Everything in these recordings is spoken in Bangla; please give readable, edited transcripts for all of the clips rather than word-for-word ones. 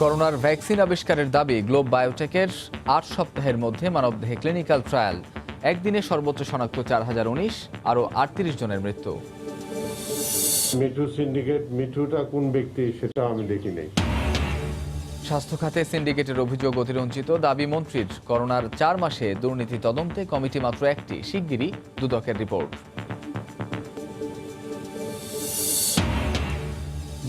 করোনার ভ্যাকসিন আবিষ্কারের দাবি গ্লোব বায়োটেকের ৮ সপ্তাহের মধ্যে মানবদেহে ক্লিনিক্যাল ট্রায়াল। একদিনে সর্বোচ্চ শনাক্ত 4019, আরও 38 জনের মৃত্যু। মিঠু সিন্ডিকেট, মিঠুটা কোন ব্যক্তি সেটা আমি দেখি নাই। স্বাস্থ্য খাতে সিন্ডিকেটের অভিযোগ অতিরঞ্জিত, দাবি মন্ত্রীর। করোনার 4 মাসে দুর্নীতি তদন্তে কমিটি মাত্র একটি, শিগগিরই দুদকের রিপোর্ট।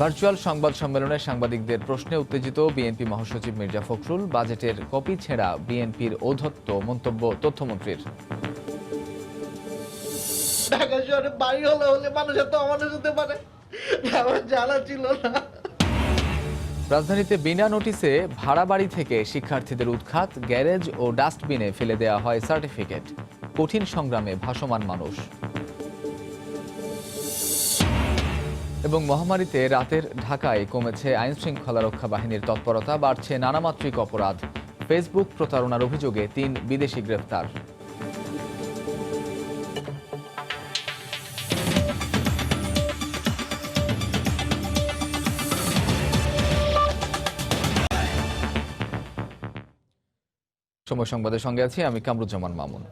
ভার্চুয়াল সংবাদ সম্মেলনে সাংবাদিকদের প্রশ্নে উত্তেজিত বিএনপি মহাসচিব মির্জা ফখরুল। বাজেটের কপি ছেঁড়া বিএনপির ঔদ্ধত্য মন্তব্য তথ্যমন্ত্রীর। ঢাকা শহরে বাড়ি হলে মানুষের তো অমানুষ হতে পারে, আমার জানা ছিল না। রাজধানীতে বিনা নোটিসে ভাড়া বাড়ি থেকে শিক্ষার্থীদের উৎখাত, গ্যারেজ ও ডাস্টবিনে ফেলে দেওয়া হয় সার্টিফিকেট। কঠিন সংগ্রামে ভাসমান মানুষ। এবং মহামারীতে রাতের ঢাকায় কমেছে আইনশৃঙ্খলা রক্ষা বাহিনীর তৎপরতা, বাড়ছে নানামাত্রিক অপরাধ। ফেসবুক প্রতারণার অভিযোগে 3 বিদেশি গ্রেফতার। সময় সংবাদের সঙ্গে আছি আমি কামরুজ্জামান মামুন।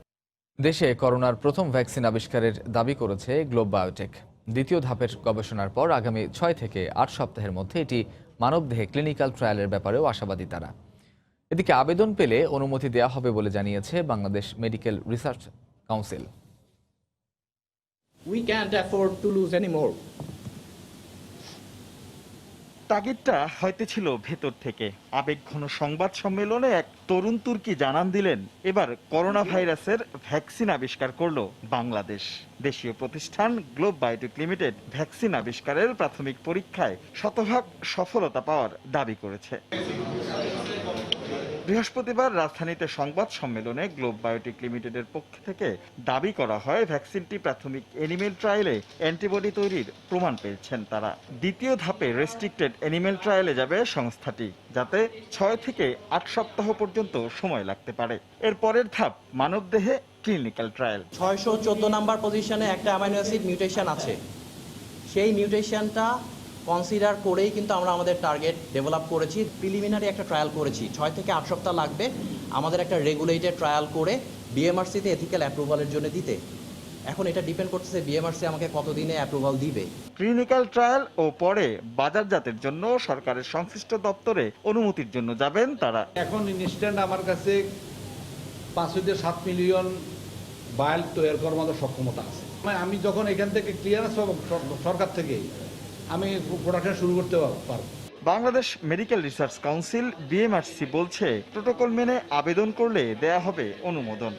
দেশে করোনার প্রথম ভ্যাকসিন আবিষ্কারের দাবি করেছে গ্লোব বায়োটেক। দ্বিতীয় ধাপের গবেষণার পর আগামী 6 থেকে 8 সপ্তাহের মধ্যে এটি মানবদেহে ক্লিনিক্যাল ট্রায়ালের ব্যাপারেও আশাবাদী তারা। এদিকে আবেদন পেলে অনুমতি দেওয়া হবে বলে জানিয়েছে Bangladesh medical research council. We can't afford to lose any more. তাগিদটা হয়তো ছিল ভেতর থেকে। আবেগঘন সংবাদ সম্মেলনে এক তরুণ তুর্কি জানান দিলেন, এবার করোনা ভাইরাসের ভ্যাকসিন আবিষ্কার করল বাংলাদেশ। দেশীয় প্রতিষ্ঠান গ্লোব বায়োটেক লিমিটেড ভ্যাকসিন আবিষ্কারের প্রাথমিক পরীক্ষায় শতভাগ সফলতা পাওয়ার দাবি করেছে। বৃহস্পতিবার রাজধানীতে সংবাদ সম্মেলনে গ্লোব বায়োটেক লিমিটেডের পক্ষ থেকে দাবি করা হয়, ভ্যাকসিনটি প্রাথমিক অ্যানিমেল ট্রায়ালে অ্যান্টিবডি তৈরির প্রমাণ পেয়েছেন তারা। দ্বিতীয় ধাপে রেস্ট্রিক্টেড অ্যানিমেল ট্রায়ালে যাবে সংস্থাটি, যাতে 6 থেকে 8 সপ্তাহ পর্যন্ত সময় লাগতে পারে। এর পরের ধাপ মানবদেহে ক্লিনিক্যাল ট্রায়াল। 614 নাম্বার পজিশনে একটা অ্যামাইনো অ্যাসিড মিউটেশন আছে। সেই মিউটেশনটা কনসিডার করেই কিন্তু আমরা আমাদের টার্গেট ডেভেলপ করেছি। প্রিলিমিনারি একটা ট্রায়াল করেছি, 6 থেকে 8 সপ্তাহ লাগবে আমাদের একটা রেগুলেটেড ট্রায়াল করে বিএমআরসিতে এথিক্যাল অ্যাপ্রুভালের জন্য দিতে। এখন এটা ডিপেন্ড করতেছে বিএমআরসি আমাকে কতদিনে অ্যাপ্রুভাল দিবে। ক্লিনিক্যাল ট্রায়াল ও পরে বাজারজাতের জন্য সরকারের সংশ্লিষ্ট দপ্তরে অনুমতির জন্য যাবেন তারা। এখন ইনস্ট্যান্ট আমার কাছে 5 থেকে 7 মিলিয়ন বায়াল তৈরি করার মতো সক্ষমতা আছে। আমি যখন এখান থেকে ক্লিয়ারেন্স পাবো সরকার থেকে, আমি প্রোডাকশন শুরু করতে পারবো। Bangladesh medical research council BMRC বলছে, প্রোটোকল মেনে আবেদন করলে দেয়া হবে অনুমোদন।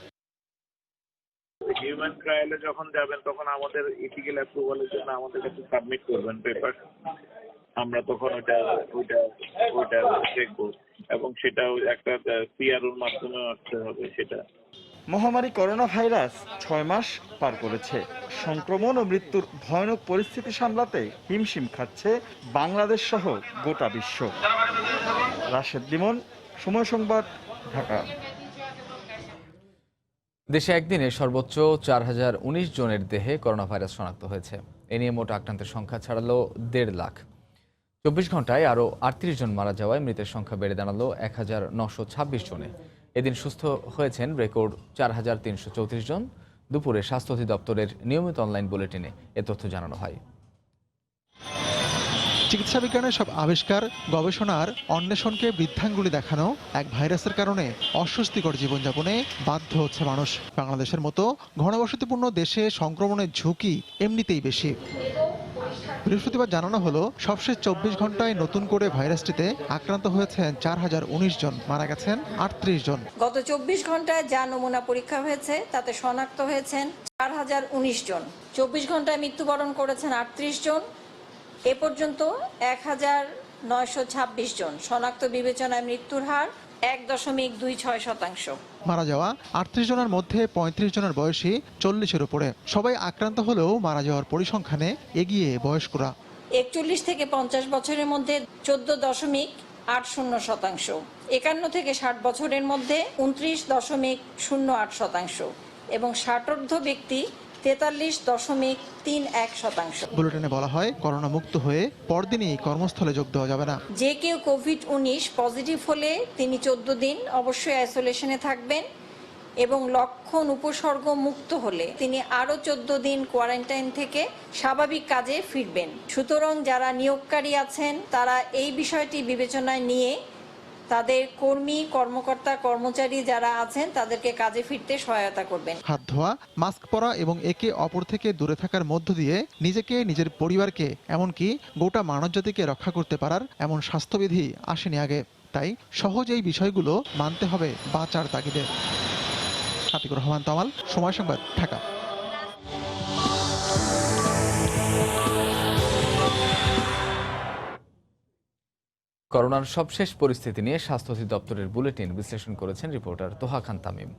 হিউম্যান ট্রায়ালে যখন যাবেন তখন আমাদের এথিক্যাল অ্যাপ্রুভালের জন্য আমাদের কাছে সাবমিট করবেন পেপার। আমরা তখন ওইটা দেখবো এবং সেটাও একটা সিআরওর মাধ্যমে আসতে হবে। সেটা মহামারী করোনা ভাইরাস 6 মাস পার করেছে। সংক্রমণ ও মৃত্যুর ভয়ানক পরিস্থিতি সামলাতে হিমশিম খাচ্ছে বাংলাদেশ সহ গোটা বিশ্ব। রাশেদ লিমন, সময় সংবাদ, ঢাকা। দেশে একদিনে সর্বোচ্চ 4019 জনের দেহে করোনা ভাইরাস শনাক্ত হয়েছে। এ নিয়ে মোট আক্রান্তের সংখ্যা ছাড়ালো 1.5 লাখ। 24 ঘন্টায় আরও 38 জন মারা যাওয়ায় মৃতের সংখ্যা বেড়ে দাঁড়ালো 1926 জনে। এদিন সুস্থ হয়েছেন রেকর্ড 4334 জন। দুপুরে স্বাস্থ্য অধিদপ্তরের নিয়মিত অনলাইন বুলেটিনে এ তথ্য জানানো হয়। চিকিৎসা বিজ্ঞানের সব আবিষ্কার, গবেষণার অন্বেষণকে বৃদ্ধাঙ্গুলি দেখানো এক ভাইরাসের কারণে অস্বস্তিকর জীবনযাপনে বাধ্য হচ্ছে মানুষ। বাংলাদেশের মতো ঘনবসতিপূর্ণ দেশে সংক্রমণের ঝুঁকি এমনিতেই বেশি। বৃহস্পতিবার জানানো হলো, সবশেষ 24 ঘন্টায় নতুন করে ভাইরাসটিতে আক্রান্ত হয়েছেন 4019 জন, মারা গেছেন 38 জন। গত 24 ঘন্টায় যা নমুনা পরীক্ষা হয়েছে তাতে শনাক্ত হয়েছেন 4019 জন। 24 ঘন্টায় মৃত্যুবরণ করেছেন 38 জন। এ পর্যন্ত 1926 জন। শনাক্ত বিবেচনায় মৃত্যুর হার 1.26%। মারা যাওয়া 38 জনের মধ্যে 35 জনের বয়সী 40-এর উপরে। সবাই আক্রান্ত হলেও মারা যাওয়ার পরিসংখ্যানে এগিয়ে বয়স্করা। 41 থেকে 50 বছরের মধ্যে 14.80%, 51 থেকে 60 বছরের মধ্যে 29.08% এবং 60ঊর্ধ্ব ব্যক্তি 43.31%। বুলেটিনে বলা হয়, করোনা মুক্ত হয়ে পরদিনই কর্মস্থলে যোগ দেওয়া যাবে না। যে কেউ কোভিড-19 পজিটিভ হলে তিনি 14 দিন অবশ্যই আইসোলেশনে থাকবেন এবং লক্ষণ উপসর্গ মুক্ত হলে তিনি আরও 14 দিন কোয়ারেন্টাইন থেকে স্বাভাবিক কাজে ফিরবেন। সুতরাং যারা নিয়োগকারী আছেন তারা এই বিষয়টি বিবেচনায় নিয়ে তাদের কর্মী, কর্মকর্তা, কর্মচারী যারা আছেন তাদেরকে কাজে ফিরতে সহায়তা করবেন। হাত ধোয়া, মাস্ক পরা এবং একে অপর থেকে দূরে থাকার মধ্য দিয়ে নিজেকে, নিজের পরিবারকে, এমনকি গোটা মানবজাতিকে রক্ষা করতে পারার এমন স্বাস্থ্যবিধি আসেনি আগে। তাই সহজ এই বিষয়গুলো মানতে হবে বাঁচার তাগিদে। আতিকুর রহমান তামাল, সময় সংবাদ, ঢাকা। করোনার সবশেষ পরিস্থিতি নিয়ে স্বাস্থ্য অধিদপ্তরের বুলেটিন বিশ্লেষণ করেছেন রিপোর্টার তোহা খান তামিম।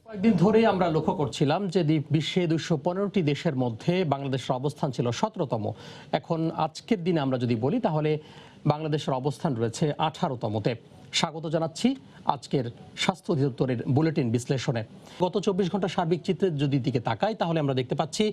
কয়েকদিন ধরে আমরা লক্ষ্য করছিলাম যে বিশ্বে 215টি দেশের মধ্যে বাংলাদেশের অবস্থান ছিল 17তম। এখন আজকের দিনে আমরা যদি বলি তাহলে বাংলাদেশের অবস্থান রয়েছে 18তমতে। স্বাগত জানাচ্ছি আজকের স্বাস্থ্য অধিদপ্তরের বুলেটিন বিশ্লেষণে। গত 24 ঘন্টা সার্বিক চিত্রের যদি দিকে তাকাই তাহলে আমরা দেখতে পাচ্ছি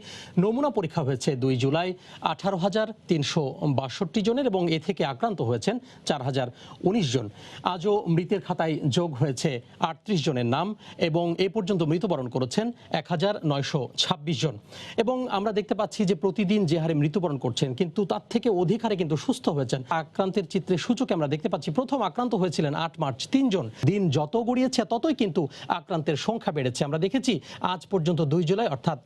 নমুনা পরীক্ষা হয়েছে 2 জুলাই 18,362 জনের এবং এ থেকে আক্রান্ত হয়েছেন 4,019 জন। আজও মৃতের খাতায় যোগ হয়েছে 38 জনের নাম এবং এ পর্যন্ত মৃত্যুবরণ করেছেন 1,926 জন। এবং আমরা দেখতে পাচ্ছি যে প্রতিদিন যে হারে মৃত্যুবরণ করছেন কিন্তু তার থেকে অধিক হারে কিন্তু সুস্থ হয়েছেন। আক্রান্তের চিত্রের সূচকে আমরা দেখতে পাচ্ছি প্রথম আক্রান্ত হয়েছিলেন 8 মার্চ 3 জন। দিন যত গড়িয়েছে ততই কিন্তু আক্রান্তের সংখ্যা বেড়েছে। আমরা দেখেছি আজ পর্যন্ত 2 জুলাই অর্থাৎ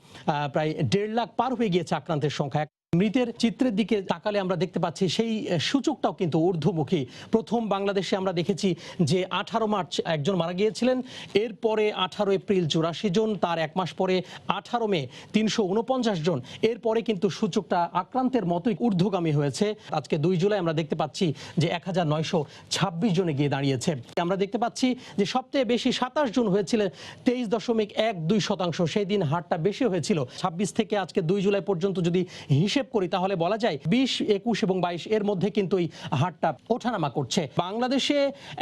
প্রায় 1.5 লাখ পার হয়ে গিয়েছে আক্রান্তের সংখ্যা। মৃতের চিত্রের দিকে তাকালে আমরা দেখতে পাচ্ছি সেই সূচকটাও কিন্তু ঊর্ধ্বমুখী। প্রথম বাংলাদেশে আমরা দেখেছি যে 18 মার্চ একজন মারা গিয়েছিলেন, এরপরে 18 এপ্রিল 84 জন, তার এক মাস পরে 18 মে 349 জন। এরপরে কিন্তু সূচকটা আক্রান্তের মতোই ঊর্ধ্বগামী হয়েছে। আজকে 2 জুলাই আমরা দেখতে পাচ্ছি যে 1926 জনে গিয়ে দাঁড়িয়েছে। আমরা দেখতে পাচ্ছি যে সবচেয়ে বেশি 27 জন হয়েছিলেন 23.12%। সেই দিন হারটা বেশি হয়েছিল। 26 থেকে আজকে 2 জুলাই পর্যন্ত যদি হিসেব করি তাহলে বলা যায় 20, 21 এবং 22 এর মধ্যে কিন্তু এই হারটা ওঠানামা করছে। বাংলাদেশে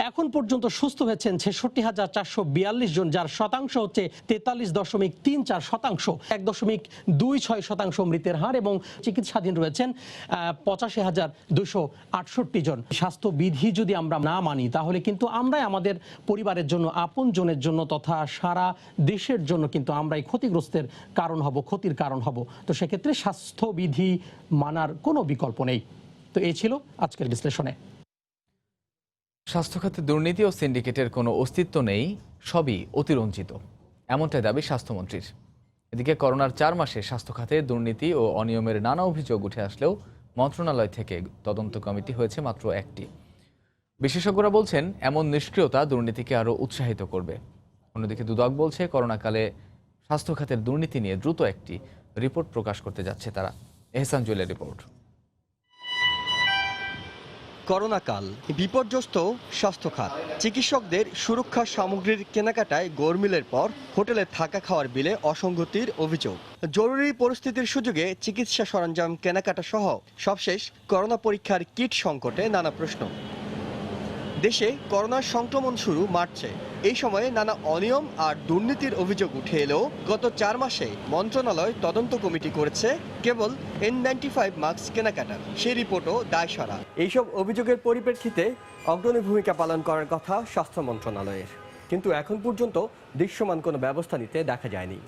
এখন পর্যন্ত সুস্থ হয়েছেন 66,442 জন, যার শতাংশ হচ্ছে 43.34%, 1.26% মৃতের হার এবং চিকিৎসাধীন রয়েছেন 85,268 জন। স্বাস্থ্যবিধি যদি আমরা না মানি তাহলে কিন্তু আমরাই আমাদের পরিবারের জন্য, আপন জনের জন্য তথা সারা দেশের জন্য কিন্তু আমরাই ক্ষতিগ্রস্তের কারণ হব, ক্ষতির কারণ হব। তো সেক্ষেত্রে স্বাস্থ্যবিধি মানার কোনো বিকল্প নেই। তো এই ছিল আজকের বিশ্লেষণে। স্বাস্থ্য খাতে দুর্নীতি ও সিন্ডিকেটের কোনো অস্তিত্ব নেই, সবই অতিরঞ্জিত, এমনটাই দাবি স্বাস্থ্যমন্ত্রীর। এদিকে করোনার 4 মাসে স্বাস্থ্য খাতে দুর্নীতি ও অনিয়মের নানা অভিযোগ উঠে আসলেও মন্ত্রণালয় থেকে তদন্ত কমিটি হয়েছে মাত্র 1টি। বিশেষজ্ঞরা বলছেন এমন নিষ্ক্রিয়তা দুর্নীতিকে আরও উৎসাহিত করবে। অন্যদিকে দুদক বলছে করোনাকালে স্বাস্থ্য খাতের দুর্নীতি নিয়ে দ্রুত একটি রিপোর্ট প্রকাশ করতে যাচ্ছে তারা। এহসান জুয়েলের রিপোর্ট। করোনাকাল, বিপর্যস্ত স্বাস্থ্য খাত। চিকিৎসকদের সুরক্ষা সামগ্রীর কেনাকাটায় গোলমিলের পর হোটেলে থাকা খাওয়ার বিলে অসঙ্গতির অভিযোগ। জরুরি পরিস্থিতির সুযোগে চিকিৎসা সরঞ্জাম কেনাকাটা সহ সবশেষ করোনা পরীক্ষার কিট সংকটে নানা প্রশ্ন। দেশে করোনার সংক্রমণ শুরু মার্চে। এই সময়ে নানা অনিয়ম আর দুর্নীতির অভিযোগ উঠে এলেও গত 4 মাসে মন্ত্রণালয় তদন্ত কমিটি করেছে কেবল N95 মাস্ক কেনাকাটার। সেই রিপোর্টও দায়সারা। এইসব অভিযোগের পরিপ্রেক্ষিতে অগ্রণী ভূমিকা পালন করার কথা স্বাস্থ্য মন্ত্রণালয়ের, কিন্তু এখন পর্যন্ত দৃশ্যমান কোনো ব্যবস্থা নিতে দেখা যায়নি।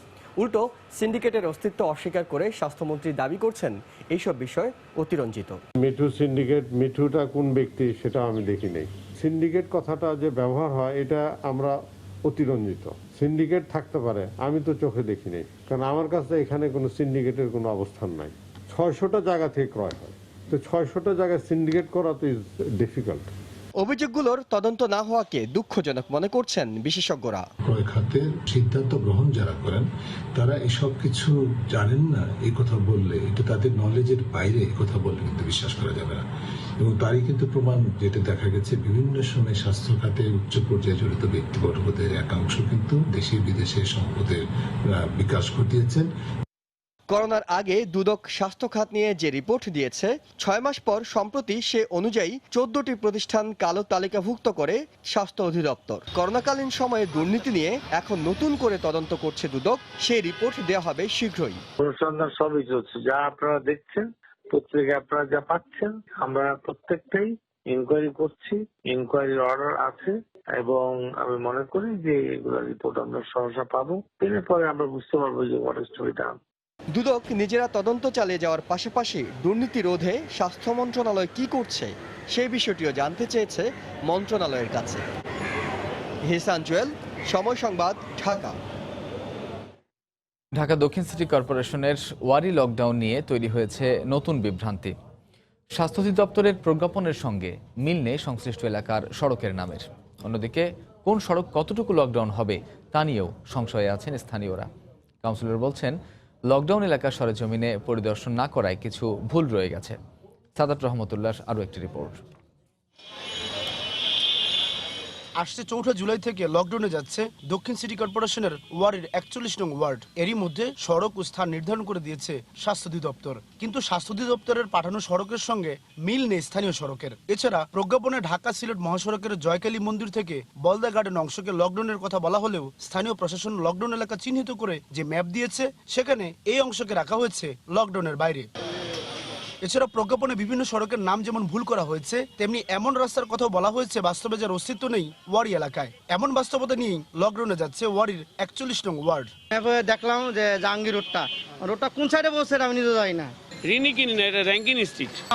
উল্টো সিন্ডিকেটের অস্তিত্ব অস্বীকার করে স্বাস্থ্যমন্ত্রী দাবি করছেন এইসব বিষয় অতিরঞ্জিত। মিঠু সিন্ডিকেট, মিঠুটা কোন ব্যক্তি সেটা আমি দেখি নাই। সিন্ডিকেট কথাটা যে ব্যবহার হয় এটা আমরা অতিরঞ্জিত। সিন্ডিকেট থাকতে পারে, আমি তো চোখে দেখি নাই, কারণ আমার কাছে এখানে কোনো সিন্ডিকেটের কোনো অবস্থান নাই। 600টা জায়গা থেকে ক্রয় হয়, তো 600টা জায়গায় সিন্ডিকেট করা তো ইজ ডিফিকাল্ট। অভিযোগগুলোর তদন্ত না হওয়াকে দুঃখজনক মনে করছেন বিশেষজ্ঞরা। ক্রয় খাতের সিদ্ধান্ত গ্রহণ যারা করেন তারা এসব কিছু জানেন না, এই কথা বললে, এটা তাদের নলেজের বাইরে এই কথা বললে কিন্তু বিশ্বাস করা যাবে না। এবং তারই কিন্তু প্রমাণ যেটা দেখা গেছে, বিভিন্ন সময় স্বাস্থ্য খাতে উচ্চ পর্যায়ে জড়িত ব্যক্তিবর্গদের একাংশ কিন্তু দেশে বিদেশে সম্পদের বিকাশ ঘটিয়েছেন। করোনার আগে দুদক স্বাস্থ্য খাত নিয়ে যে রিপোর্ট দিয়েছে 6 মাস পর সম্প্রতি সে অনুযায়ী 14টি প্রতিষ্ঠান কালো তালিকাভুক্ত করে স্বাস্থ্য অধিদপ্তর। করোনাকালীন সময়ে দুর্নীতি নিয়ে এখন নতুন করে তদন্ত করছে দুদক, সেই রিপোর্ট দেওয়া হবে শীঘ্রই। অনুসন্ধান সবই চলছে, যা আপনারা দেখছেন পত্রিকায় আপনারা যা পাচ্ছেন, আমরা প্রত্যেকটাই ইনকোয়ারি করছি, ইনকোয়ারির অর্ডার আছে এবং আমি মনে করি যে এগুলো রিপোর্ট আমরা সহসা পাবো। এরপরে আমরা বুঝতে পারবো যে what is to be done. Dudok নিজেরা তদন্ত চালিয়ে যাওয়ার পাশাপাশি দুর্নীতি রোধে স্বাস্থ্য মন্ত্রণালয় কি করছে সেই বিষয়টিও জানতে চেয়েছে মন্ত্রণালয়ের কাছে। হিসান জুয়েল, সময় সংবাদ, ঢাকা। ঢাকা দক্ষিণ সিটি কর্পোরেশনের ওয়ারি লকডাউন নিয়ে তৈরি হয়েছে নতুন বিভ্রান্তি। স্বাস্থ্য অধিদপ্তরের প্রজ্ঞাপনের সঙ্গে মিল নেই সংশ্লিষ্ট এলাকার সড়কের নামের। অন্যদিকে কোন সড়ক কতটুকু লকডাউন হবে তা নিয়েও সংশয়ে আছেন স্থানীয়রা। কাউন্সিলর বলছেন, লকডাউন এলাকার সরেজমিনে পরিদর্শন না করায় কিছু ভুল রয়ে গেছে। সাদাত রহমতুল্লাহর আরও একটি রিপোর্ট। আসছে 4 জুলাই থেকে লকডাউনে যাচ্ছে দক্ষিণ সিটি কর্পোরেশনের ওয়ার্ডের 41 নং ওয়ার্ড। এরই মধ্যে সড়ক ও স্থান নির্ধারণ করে দিয়েছে স্বাস্থ্য অধিদপ্তর, কিন্তু স্বাস্থ্য অধিদপ্তরের পাঠানো সড়কের সঙ্গে মিল নেই স্থানীয় সড়কের। এছাড়া প্রজ্ঞাপনে ঢাকা সিলেট মহাসড়কের জয়কালী মন্দির থেকে বলদা গার্ডেন অংশকে লকডাউনের কথা বলা হলেও স্থানীয় প্রশাসন লকডাউন এলাকা চিহ্নিত করে যে ম্যাপ দিয়েছে সেখানে এই অংশকে রাখা হয়েছে লকডাউনের বাইরে। এছাড়া প্রজ্ঞাপনে বিভিন্ন সড়কের নাম যেমন ভুল করা হয়েছে, তেমনি এমন রাস্তার কথাও বলা হয়েছে বাস্তবে যার অস্তিত্ব নেই ওয়ারি এলাকায়। এমন বাস্তবতা নিয়েই লকডাউনে যাচ্ছে ওয়ারির 41 নং ওয়ার্ড। দেখলাম যে জাহাঙ্গীর রোডটা কোন সাইডে বলছে আমি নিজে যাই না।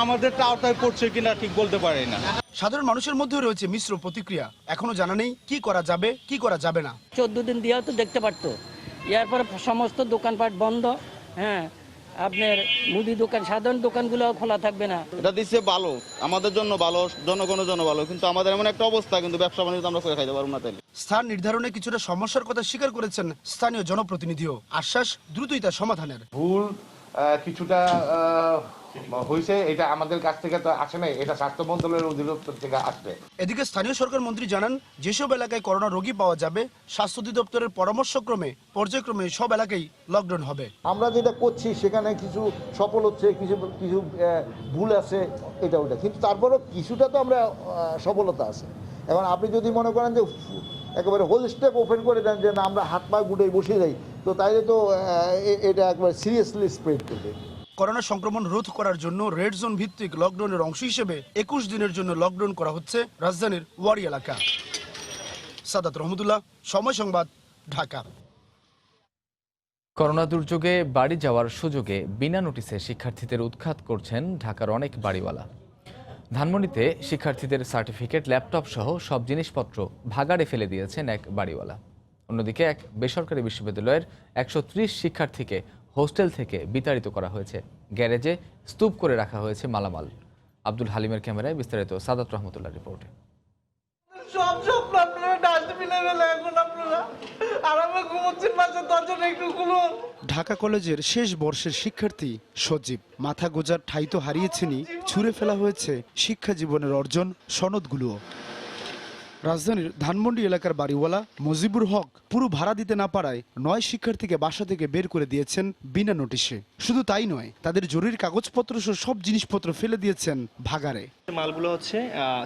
আমাদের আওতায় পড়ছে কিনা ঠিক বলতে পারি না। সাধারণ মানুষের মধ্যে রয়েছে মিশ্র প্রতিক্রিয়া। এখনো জানা নেই কি করা যাবে কি করা যাবে না। 14 দিন দিয়েও তো দেখতে পারতো, এরপর সমস্ত দোকানপাট বন্ধ। হ্যাঁ, আপনার মুদি দোকান, সাধারণ দোকানগুলো খোলা থাকবে না। এটা দিচ্ছে ভালো, আমাদের জন্য ভালো, জনগণের জন্য ভালো, কিন্তু আমাদের এমন একটা অবস্থা, কিন্তু ব্যবসা বাণিজ্য আমরা করে খাইতে পারবো না। তাইলে স্থান নির্ধারণে কিছুটা সমস্যার কথা স্বীকার করেছেন স্থানীয় জনপ্রতিনিধিও। আশ্বাস দ্রুতই তা সমাধানের। ভুল কিছুটা হয়েছে, এটা আমাদের কাছ থেকে তো আসে নাই, এটা স্বাস্থ্য মন্ত্রণালয়ের অধিদপ্তর থেকে আসবে। এদিকে স্থানীয় সরকার মন্ত্রী জানান, যেসব এলাকায় করোনা রোগী পাওয়া যাবে স্বাস্থ্য অধিদপ্তরের পরামর্শক্রমে পর্যায়ক্রমে সব এলাকায় লকডাউন হবে। আমরা যেটা করছি সেখানে কিছু সফল হচ্ছে, কিছু ভুল আছে, এটা ওটা, কিন্তু তারপরও কিছুটা তো আমরা সফলতা আছে। এখন আপনি যদি মনে করেন যে একেবারে হোল স্টেপ ওপেন করে দেন যে না আমরা হাত পা গুটে বসে যাই, তো তাইলে তো এটা একবার সিরিয়াসলি স্প্রেড করবে। করোনা সংক্রমণ রোধ করার জন্য রেড জোন ভিত্তিক লকডাউনের অংশ হিসেবে 21 দিনের জন্য লকডাউন করা হচ্ছে রাজধানীর ওয়ারি এলাকা। সাদাত রহমতুল্লাহ, সময় সংবাদ, ঢাকা। করোনা দুর্যোগে বাড়ি যাওয়ার সুযোগে বিনা নোটিশে শিক্ষার্থীদের উৎখাত করছেন ঢাকার অনেক বাড়িওয়ালা। ধানমন্ডিতে শিক্ষার্থীদের সার্টিফিকেট, ল্যাপটপ সহ সব জিনিসপত্র ভাগাড়ে ফেলে দিয়েছেন এক বাড়িওয়ালা। অন্যদিকে এক বেসরকারি বিশ্ববিদ্যালয়ের 130 শিক্ষার্থীকে হোস্টেল থেকে বিতাড়িত করা হয়েছে। গ্যারেজে স্তূপ করে রাখা হয়েছে মালামাল। আব্দুল হালিমের ক্যামেরায় বিস্তারিত সাদাত রহমতুল্লাহ রিপোর্টে। সব স্বপ্ন আপনারা ডাস্টবিনে ফেলে এখন আপনারা আরামে ঘুমোচ্ছেন, বাসা দরজাটা একটু খুলুন। ঢাকা কলেজের শেষ বর্ষের শিক্ষার্থী সজীব মাথা গোজার ঠাঁই তো হারিয়েছেনই, ছুঁড়ে ফেলা হয়েছে শিক্ষা জীবনের অর্জন সনদগুলো। রাজধানীর ধানমন্ডি এলাকার বাড়িওয়ালা মজিবুর হক পুরো ভাড়া দিতে না পারায় 9 শিক্ষার্থীকে বাসা থেকে বের করে দিয়েছেন বিনা নোটিশে। শুধু তাই নয়, তাদের জরুরি কাগজপত্র সহ সব জিনিসপত্র ফেলে দিয়েছেন ভাগাড়ে। মালগুলো হচ্ছে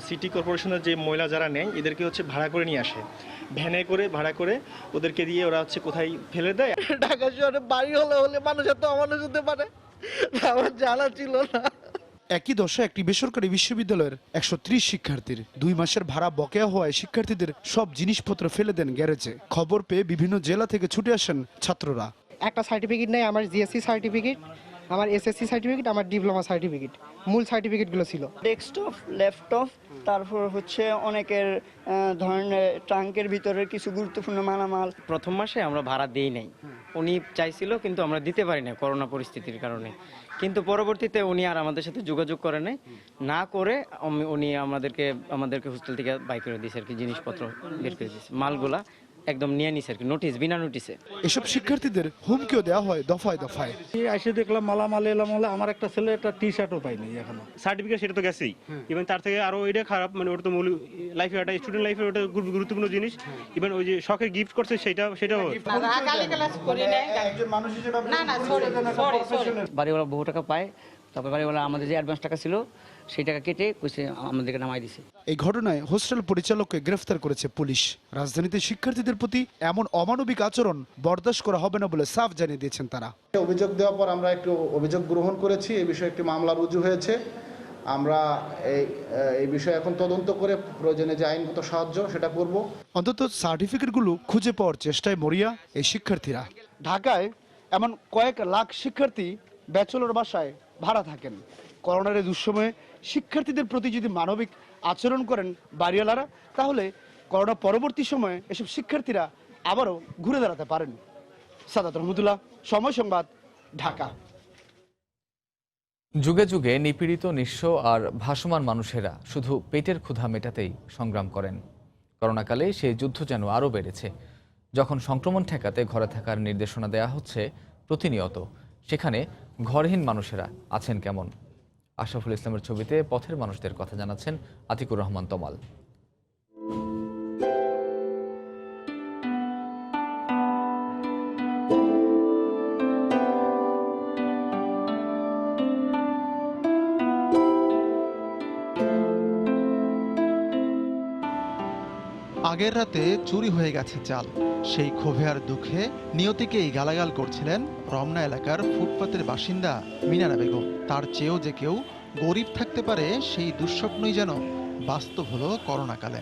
সিটি কর্পোরেশনের যে মহিলা যারা নেয় এদেরকে হচ্ছে ভাড়া করে নিয়ে আসে, ভ্যানে করে ভাড়া করে ওদেরকে দিয়ে ওরা হচ্ছে কোথায় ফেলে দেয়। ঢাকা শহরে বাড়ি হলে মানুষ এত অমানুষ হতে পারে, আমার জানা ছিল না। একই দশা একটি বেসরকারি বিশ্ববিদ্যালয়ের 130 শিক্ষার্থীর 2 মাসের ভাড়া বকেয়া হওয়ায় শিক্ষার্থীদের সব জিনিসপত্র ফেলে দেন গ্যারেজে। খবর পেয়ে বিভিন্ন জেলা থেকে ছুটে আসেন ছাত্ররা। একটা সার্টিফিকেট নেই, আমার জিএসসি সার্টিফিকেট, আমার এসএসসি সার্টিফিকেট, আমার ডিপ্লোমা সার্টিফিকেট, মূল সার্টিফিকেটগুলো ছিল। ডেস্কটপ, ল্যাপটপ, তারপর হচ্ছে অনেকের ধরনের ট্রাঙ্কের ভিতরে কিছু গুরুত্বপূর্ণ মালামাল। প্রথম মাসে আমরা ভাড়া দেই নাই, উনি চাইছিল কিন্তু আমরা দিতে পারি না করোনা পরিস্থিতির কারণে। কিন্তু পরবর্তীতে উনি আর আমাদের সাথে যোগাযোগ করে নাই, না করে উনি আমাদেরকে হোস্টেল থেকে বাই করে দিয়েছে আর কি, জিনিসপত্র বের করে দিয়েছে, মালগুলা একদম নিয়ে নিছে আর কি, নোটিশ, বিনা নোটিশে। এসব শিক্ষার্থীদের হুমকিও দেওয়া হয় দফায় দফায়। এসে দেখলাম মালামাল এলাম, আমার একটা ছেলে একটা টি শার্টও পাইনি এখনো। সার্টিফিকেট সেটা তো গেছেই, ইভেন তার থেকে আরো এটা খারাপ, মানে ওটা তো মূল লাইফে একটা স্টুডেন্ট লাইফে ওটা গুরুত্বপূর্ণ জিনিস। ইভেন ওই যে শখের গিফট করছে সেটাও বাড়িওয়ালা বহু টাকা পায়, তারপর বাড়িওয়ালা আমাদের যে অ্যাডভান্স টাকা ছিল সেই টাকা কেটে কইছে আমাদেরকে নামাই দিছে। এই ঘটনায় হোস্টেল পরিচালককে গ্রেফতার করেছে পুলিশ। রাজধানীতে শিক্ষার্থীদের প্রতি এমন অমানবিক আচরণ বরদাস্ত করা হবে না বলে সাফ জানিয়ে দিয়েছেন তারা। অভিযোগ দেওয়ার পর আমরা একটু অভিযোগ গ্রহণ করেছি, এই বিষয়ে একটি মামলা রুজু হয়েছে। আমরা এই বিষয়ে এখন তদন্ত করে প্রয়োজনে যে আইনগত সাহায্য সেটা করব। অন্তত সার্টিফিকেটগুলো খুঁজে পাওয়ার চেষ্টায় মরিয়া এই শিক্ষার্থীরা। ঢাকায় এমন কয়েক লাখ শিক্ষার্থী ব্যাচেলর বাসায় ভাড়া থাকেন। করোনার এই দুঃসময়ে শিক্ষার্থীদের প্রতি যদি মানবিক আচরণ করেন বাড়িওয়ালারা, তাহলে করোনা পরবর্তী সময়ে এসব শিক্ষার্থীরা আবারও ঘুরে দাঁড়াতে পারেন। সাদাত রহমতুল্লাহ, সময় সংবাদ, ঢাকা। যুগে যুগে নিপীড়িত, নিঃস্ব আর ভাসমান মানুষেরা শুধু পেটের ক্ষুধা মেটাতেই সংগ্রাম করেন। করোনাকালে সেই যুদ্ধ যেন আরও বেড়েছে। যখন সংক্রমণ ঠেকাতে ঘরে থাকার নির্দেশনা দেয়া হচ্ছে প্রতিনিয়ত, সেখানে ঘরহীন মানুষেরা আছেন কেমন? আশরাফুল ইসলামের ছবিতে পথের মানুষদের কথা জানাচ্ছেন আতিকুর রহমান তমাল। আগের রাতে চুরি হয়ে গেছে চাল, সেই ক্ষোভে আর দুঃখে নিয়তিকেই গালাগাল করছিলেন রমনা এলাকার ফুটপাতের বাসিন্দা মিনারা বেগম। তার চেয়েও যে কেউ গরিব থাকতে পারে সেই দুঃস্বপ্নই যেন বাস্তব হলো করোনাকালে।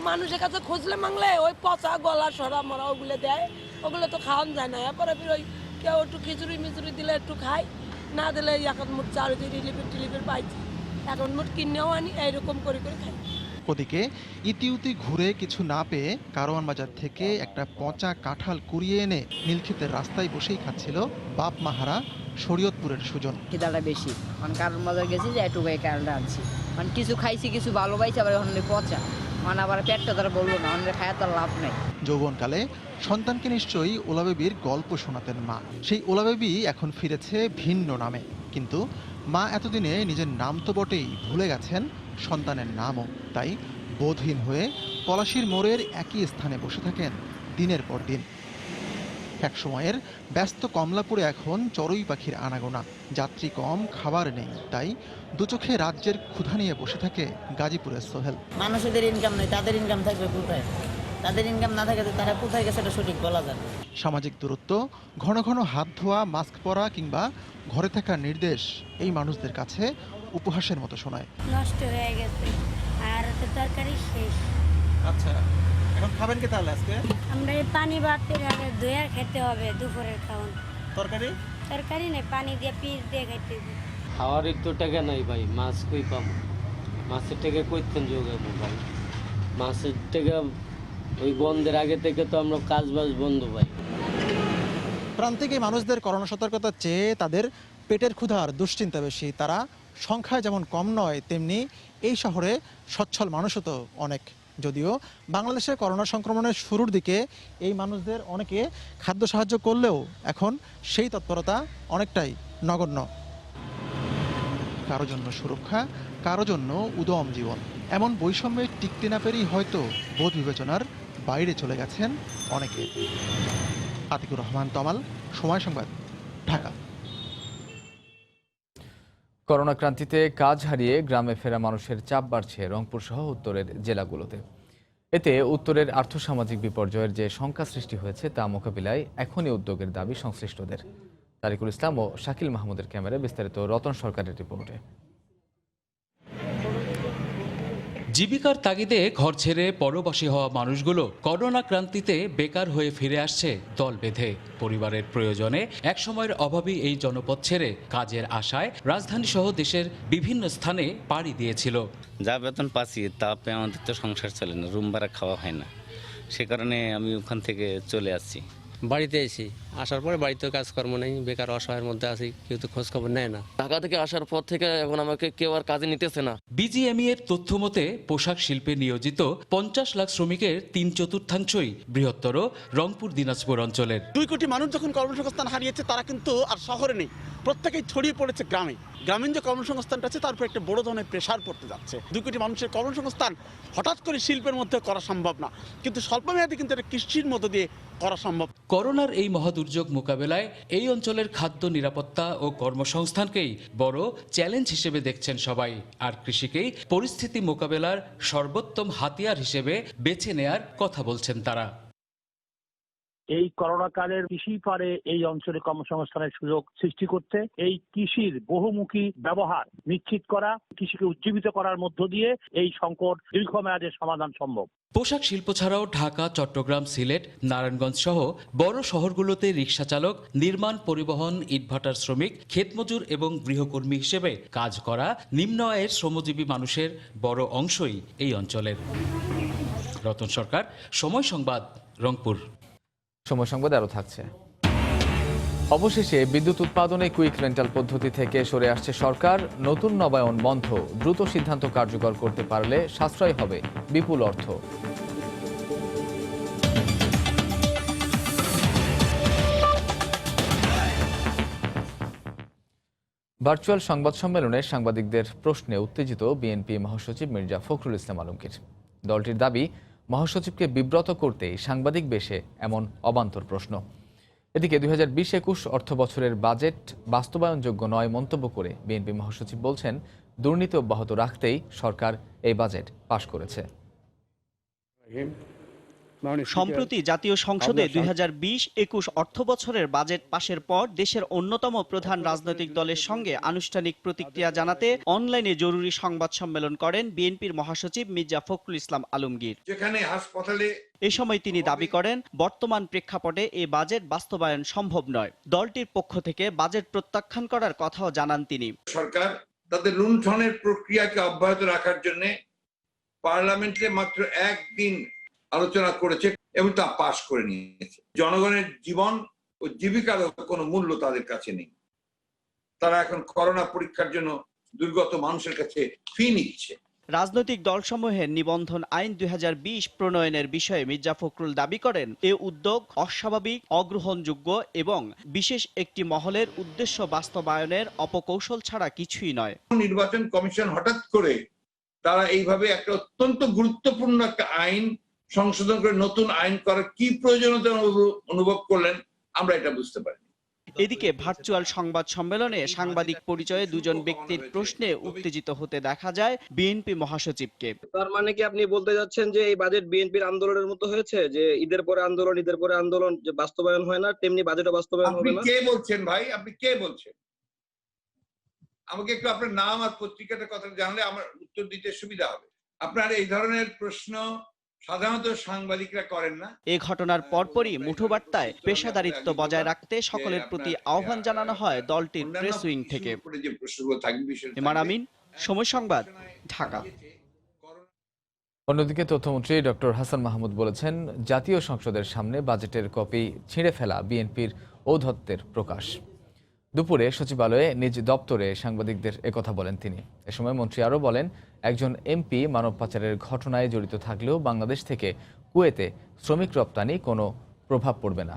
মানুষের কাছে খুঁজলে মাংলে ওই পচা গলা সরা মরা ওগুলো দেয়, ওগুলো তো খাওয়ান যায় না। এরপরে ওই কেউ একটু খিচুড়ি মিচুড়ি দিলে একটু খাই, না দিলে এখন মুঠ চাল রিলিফের পাইছি, এখন মুঠ কিনেও আনি, এইরকম করে করে খাই। ওদিকে ইতিউতি ঘুরে কিছু না পেয়ে কারওয়ান বাজার থেকে একটা পচা কাঁঠাল কুড়িয়ে এনে নীলক্ষেতের রাস্তায় বসেই খাচ্ছিল বাপ মাহারা শরীয়তপুরের সুজন। খিদাটা বেশি, মানে কারওয়ান বাজার গেছি যে একটু কারণটা আনছি, মানে কিছু খাইছি, কিছু ভালো পাইছি, আবার ওখানে পচা, মানে আবার পেটটা তারা বললো না, অনেক খায় তার লাভ নেই। যৌবনকালে সন্তানকে নিশ্চয়ই ওলা বেবির গল্প শোনাতেন মা। সেই ওলা বেবি এখন ফিরেছে ভিন্ন নামে, কিন্তু মা এতদিনে নিজের নাম তো বটেই ভুলে গেছেন সন্তানের নামও। তাই বোধহীন হয়ে পলাশীর মোড়ের একই স্থানে বসে থাকেন দিনের পর দিন। এক সময়ের ব্যস্ত কমলাপুরে এখন চড়ুই পাখির আনাগোনা, যাত্রী কম, খাবার নেই, তাই দুচোখে রাজ্যের ক্ষুধা নিয়ে বসে থাকে গাজীপুরের সোহেল। মানুষদের ইনকাম নেই, তাদের ইনকাম থাকবে কোথায়? তাদের ইনকাম না থাকে তারা কোথায় গেছে এটা সঠিক বলা যায় না। সামাজিক দূরত্ব, ঘন ঘন হাত ধোয়া, মাস্ক পরা কিংবা ঘরে থাকার নির্দেশ এই মানুষদের কাছে উপহাসের মতো শোনায়। নষ্ট হয়ে গেছে আর তরকারি শেষ। আচ্ছা, এখন খাবেন কি তাহলে আজকে? আমরা এই পানি ভাতের আগে ধুয়ে খেতে হবে দুপুরের খাওয়ান। তরকারি নেই, পানি দিয়ে পিস দিয়ে খাইতে হবে। খাওয়ার একটু টাকা নাই ভাই, মাছ কই পাবো? মাছের টাকা কইতেন যোগাবো ভাই? মাছের টাকা ওই বন্ধের আগে থেকে তো আমরা কাজ বাজ বন্ধ ভাই। প্রান্তিক এই মানুষদের করোনা সতর্কতার চেয়ে তাদের পেটের ক্ষুধার দুশ্চিন্তা বেশি। তারা সংখ্যায় যেমন কম নয়, তেমনি এই শহরে সচ্ছল মানুষও তো অনেক। যদিও বাংলাদেশে করোনা সংক্রমণের শুরুর দিকে এই মানুষদের অনেকে খাদ্য সাহায্য করলেও এখন সেই তৎপরতা অনেকটাই নগণ্য। কারো জন্য সুরক্ষা, কারো জন্য উদম জীবন, এমন বৈষম্যে টিকতে না পেরেই হয়তো বোধ বিবেচনার বাইরে চলে গেছেন অনেকে। আতিকুর রহমান তমাল, সময় সংবাদ, ঢাকা। করোনা ক্রান্তিতে কাজ হারিয়ে গ্রামে ফেরা মানুষের চাপ বাড়ছে রংপুর সহ উত্তরের জেলাগুলোতে। এতে উত্তরের আর্থসামাজিক বিপর্যয়ের যে শঙ্কা সৃষ্টি হয়েছে তা মোকাবিলায় এখনই উদ্যোগের দাবি সংশ্লিষ্টদের। তারিকুল ইসলাম ও শাকিল মাহমুদের ক্যামেরায় বিস্তারিত রতন সরকারের রিপোর্টে। জীবিকার তাগিদে ঘর ছেড়ে পরবাসী হওয়া মানুষগুলো করোনা ক্রান্তিতে বেকার হয়ে ফিরে আসছে দল বেঁধে। পরিবারের প্রয়োজনে একসময়ের অভাবী এই জনপদ ছেড়ে কাজের আশায় রাজধানী সহ দেশের বিভিন্ন স্থানে পাড়ি দিয়েছিল। যা বেতন পাচ্ছি তাতে আমাদের তো সংসার চলে না, রুম ভাড়া খাওয়া হয় না, সে কারণে আমি ওখান থেকে চলে আসছি। বাড়িতে এসি আসার পরে বাড়িতেও কাজকর্ম নেই, বেকার অসহায়ের মধ্যে আছি, কেউ তো খোঁজ খবর নেয় না। ঢাকা থেকে আসার পর থেকে এখন আমাকে কেউ আর কাজে নিতেছে না। বিজিএমইএ এর তথ্য মতে পোশাক শিল্পে নিয়োজিত 50 লাখ শ্রমিকের 3/4 বৃহত্তর রংপুর দিনাজপুর অঞ্চলের। 2 কোটি মানুষ যখন কর্মসংস্থান হারিয়েছে তারা কিন্তু আর শহরে নেই, প্রত্যেকেই ছড়িয়ে পড়েছে গ্রামে। গ্রামীণ যে কর্মসংস্থানটা আছে তার উপর একটা বড় ধরনের প্রেশার পড়তে যাচ্ছে। 2 কোটি মানুষের কর্মসংস্থান হঠাৎ করে শিল্পের মধ্যে করা সম্ভব না, কিন্তু স্বল্পমেয়াদী কিন্তু এটা কৃষির মধ্য দিয়ে করা সম্ভব। করোনার এই মহাদুর্যোগ মোকাবেলায় এই অঞ্চলের খাদ্য নিরাপত্তা ও কর্মসংস্থানকেই বড় চ্যালেঞ্জ হিসেবে দেখছেন সবাই, আর কৃষিকেই পরিস্থিতি মোকাবেলার সর্বোত্তম হাতিয়ার হিসেবে বেছে নেয়ার কথা বলছেন তারা। এই করোনা কালের কৃষি পারে এই অঞ্চলে কর্মসংস্থানের সুযোগ সৃষ্টি করতে এই কৃষির বহুমুখী ব্যবহার নিশ্চিত করা, কৃষিকে উজ্জীবিত করার মধ্য দিয়ে এই সংকট দীর্ঘমেয়াদে সমাধান সম্ভব। পোশাক শিল্প ছাড়াও ঢাকা, চট্টগ্রাম, সিলেট, নারায়ণগঞ্জ সহ বড় শহরগুলোতে রিকশা চালক, নির্মাণ, পরিবহন, ইটভাটার শ্রমিক, ক্ষেতমজুর এবং গৃহকর্মী হিসেবে কাজ করা নিম্ন আয়ের শ্রমজীবী মানুষের বড় অংশই এই অঞ্চলের। রতন সরকার, সময় সংবাদ, রংপুর। সময় সংবাদ আরও থাকছে। অবশেষে বিদ্যুৎ উৎপাদনে কুইক রেন্টাল পদ্ধতি থেকে সরে আসছে সরকার। নতুন নবায়ন বন্ধ, দ্রুত সিদ্ধান্ত কার্যকর করতে পারলে সাশ্রয় হবে বিপুল অর্থ। ভার্চুয়াল সংবাদ সম্মেলনে সাংবাদিকদের প্রশ্নে উত্তেজিত বিএনপি মহাসচিব মির্জা ফখরুল ইসলাম আলমগীর। দলটির দাবি, মহাসচিবকে বিব্রত করতেই সাংবাদিক বেশে এমন অবান্তর প্রশ্ন। এদিকে 2020-21 অর্থ বছরের বাজেট বাস্তবায়নযোগ্য নয় মন্তব্য করে বিএনপি মহাসচিব বলছেন, দুর্নীতি অব্যাহত রাখতেই সরকার এই বাজেট পাশ করেছে। সম্প্রতি জাতীয় সংসদে 2020-21 অর্থ বছরের বাজেট পাশের পর দেশের অন্যতম প্রধান রাজনৈতিক দলের সঙ্গে আনুষ্ঠানিক প্রতিক্রিয়া জানাতে অনলাইনে জরুরি সংবাদ সম্মেলন করেন বিএনপির মহাসচিব মির্জা ফখরুল ইসলাম আলমগীর। যেখানে হাসপাতালে এ সময় তিনি দাবি করেন, বর্তমান প্রেক্ষাপটে এ বাজেট বাস্তবায়ন সম্ভব নয়। দলটির পক্ষ থেকে বাজেট প্রত্যাখ্যান করার কথাও জানান তিনি। সরকার তাদের লুণ্ঠনের প্রক্রিয়াকে অব্যাহত রাখার জন্য পার্লামেন্টে মাত্র একদিন আলোচনা করেছে এবং তা পাশ করে নিয়েছে। জনগণের জীবন ও জীবিকার কোনো মূল্য তাদের কাছে নেই। তারা এখন করোনা পরীক্ষার জন্য দুর্গত মানুষের কাছে ফি নিচ্ছে। রাজনৈতিক দলসমূহের নিবন্ধন আইন 2020 প্রণয়নের বিষয়ে মির্জা ফখরুল দাবি করেন, এ উদ্যোগ অস্বাভাবিক, অগ্রহণযোগ্য এবং বিশেষ একটি মহলের উদ্দেশ্য বাস্তবায়নের অপকৌশল ছাড়া কিছুই নয়। নির্বাচন কমিশন হঠাৎ করে তারা এইভাবে একটা অত্যন্ত গুরুত্বপূর্ণ একটা আইন সংশোধন করে নতুন আইন করার কি প্রয়োজনীয়তা অনুভব করলেন, আমরা এটা বুঝতে পারি। এদিকে ভার্চুয়াল সংবাদ সম্মেলনে সাংবাদিক পরিচয়ে দুজন ব্যক্তির প্রশ্নে উত্তেজিত হতে দেখা যায় বিএনপি মহাসচিবকে। তার মানে কি আপনি বলতে যাচ্ছেন যে এই বাজেট বিএনপির আন্দোলনের মতো হয়েছে, যে ঈদের পরে আন্দোলন যে বাস্তবায়ন হয় না, তেমনি বাজেটও বাস্তবায়ন হবে না? আপনি কে বলছেন ভাই? আপনি কে বলছেন? আমাকে একটু আপনার নাম আর পত্রিকাটার কথা জানলে আমার উত্তর দিতে সুবিধা হবে। আপনার এই ধরনের প্রশ্ন সাধারণত সাংবাদিকরা করেন না। এই ঘটনার পরপরই মুঠোবার্তায় পেশাদারিত্ব বজায় রাখতে সকলের প্রতি আহ্বান জানানো হয় দলটির প্রেস উইং থেকে। ইমরান আমিন, সময় সংবাদ, ঢাকা। অন্যদিকে তথ্যমন্ত্রী ডক্টর হাসান মাহমুদ বলেছেন, জাতীয় সংসদের সামনে বাজেটের কপি ছিঁড়ে ফেলা বিএনপির ঔদ্ধত্যের প্রকাশ। দুপুরে সচিবালয়ে নিজ দপ্তরে সাংবাদিকদের একথা বলেন তিনি। এ সময় মন্ত্রী আরও বলেন, একজন এমপি মানব পাচারের ঘটনায় জড়িত থাকলেও বাংলাদেশ থেকে কুয়েতে শ্রমিক রপ্তানি কোনো প্রভাব পড়বে না।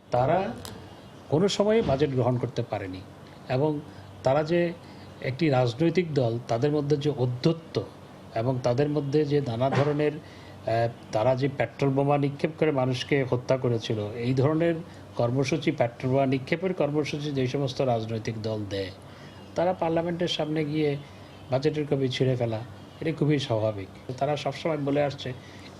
তারা কোনো সময় বাজেট গ্রহণ করতে পারেনি এবং তারা যে একটি রাজনৈতিক দল, তাদের মধ্যে যে ঔদ্ধত্য এবং তাদের মধ্যে যে নানা ধরনের তারা যে পেট্রোল বোমা নিক্ষেপ করে মানুষকে হত্যা করেছিল, এই ধরনের কর্মসূচি, পেট্রোল বোমা নিক্ষেপের কর্মসূচি যে সমস্ত রাজনৈতিক দল দেয়, তারা পার্লামেন্টের সামনে গিয়ে বাজেটের কপি ছিঁড়ে ফেলা এটা খুবই স্বাভাবিক। তারা সবসময় বলে আসছে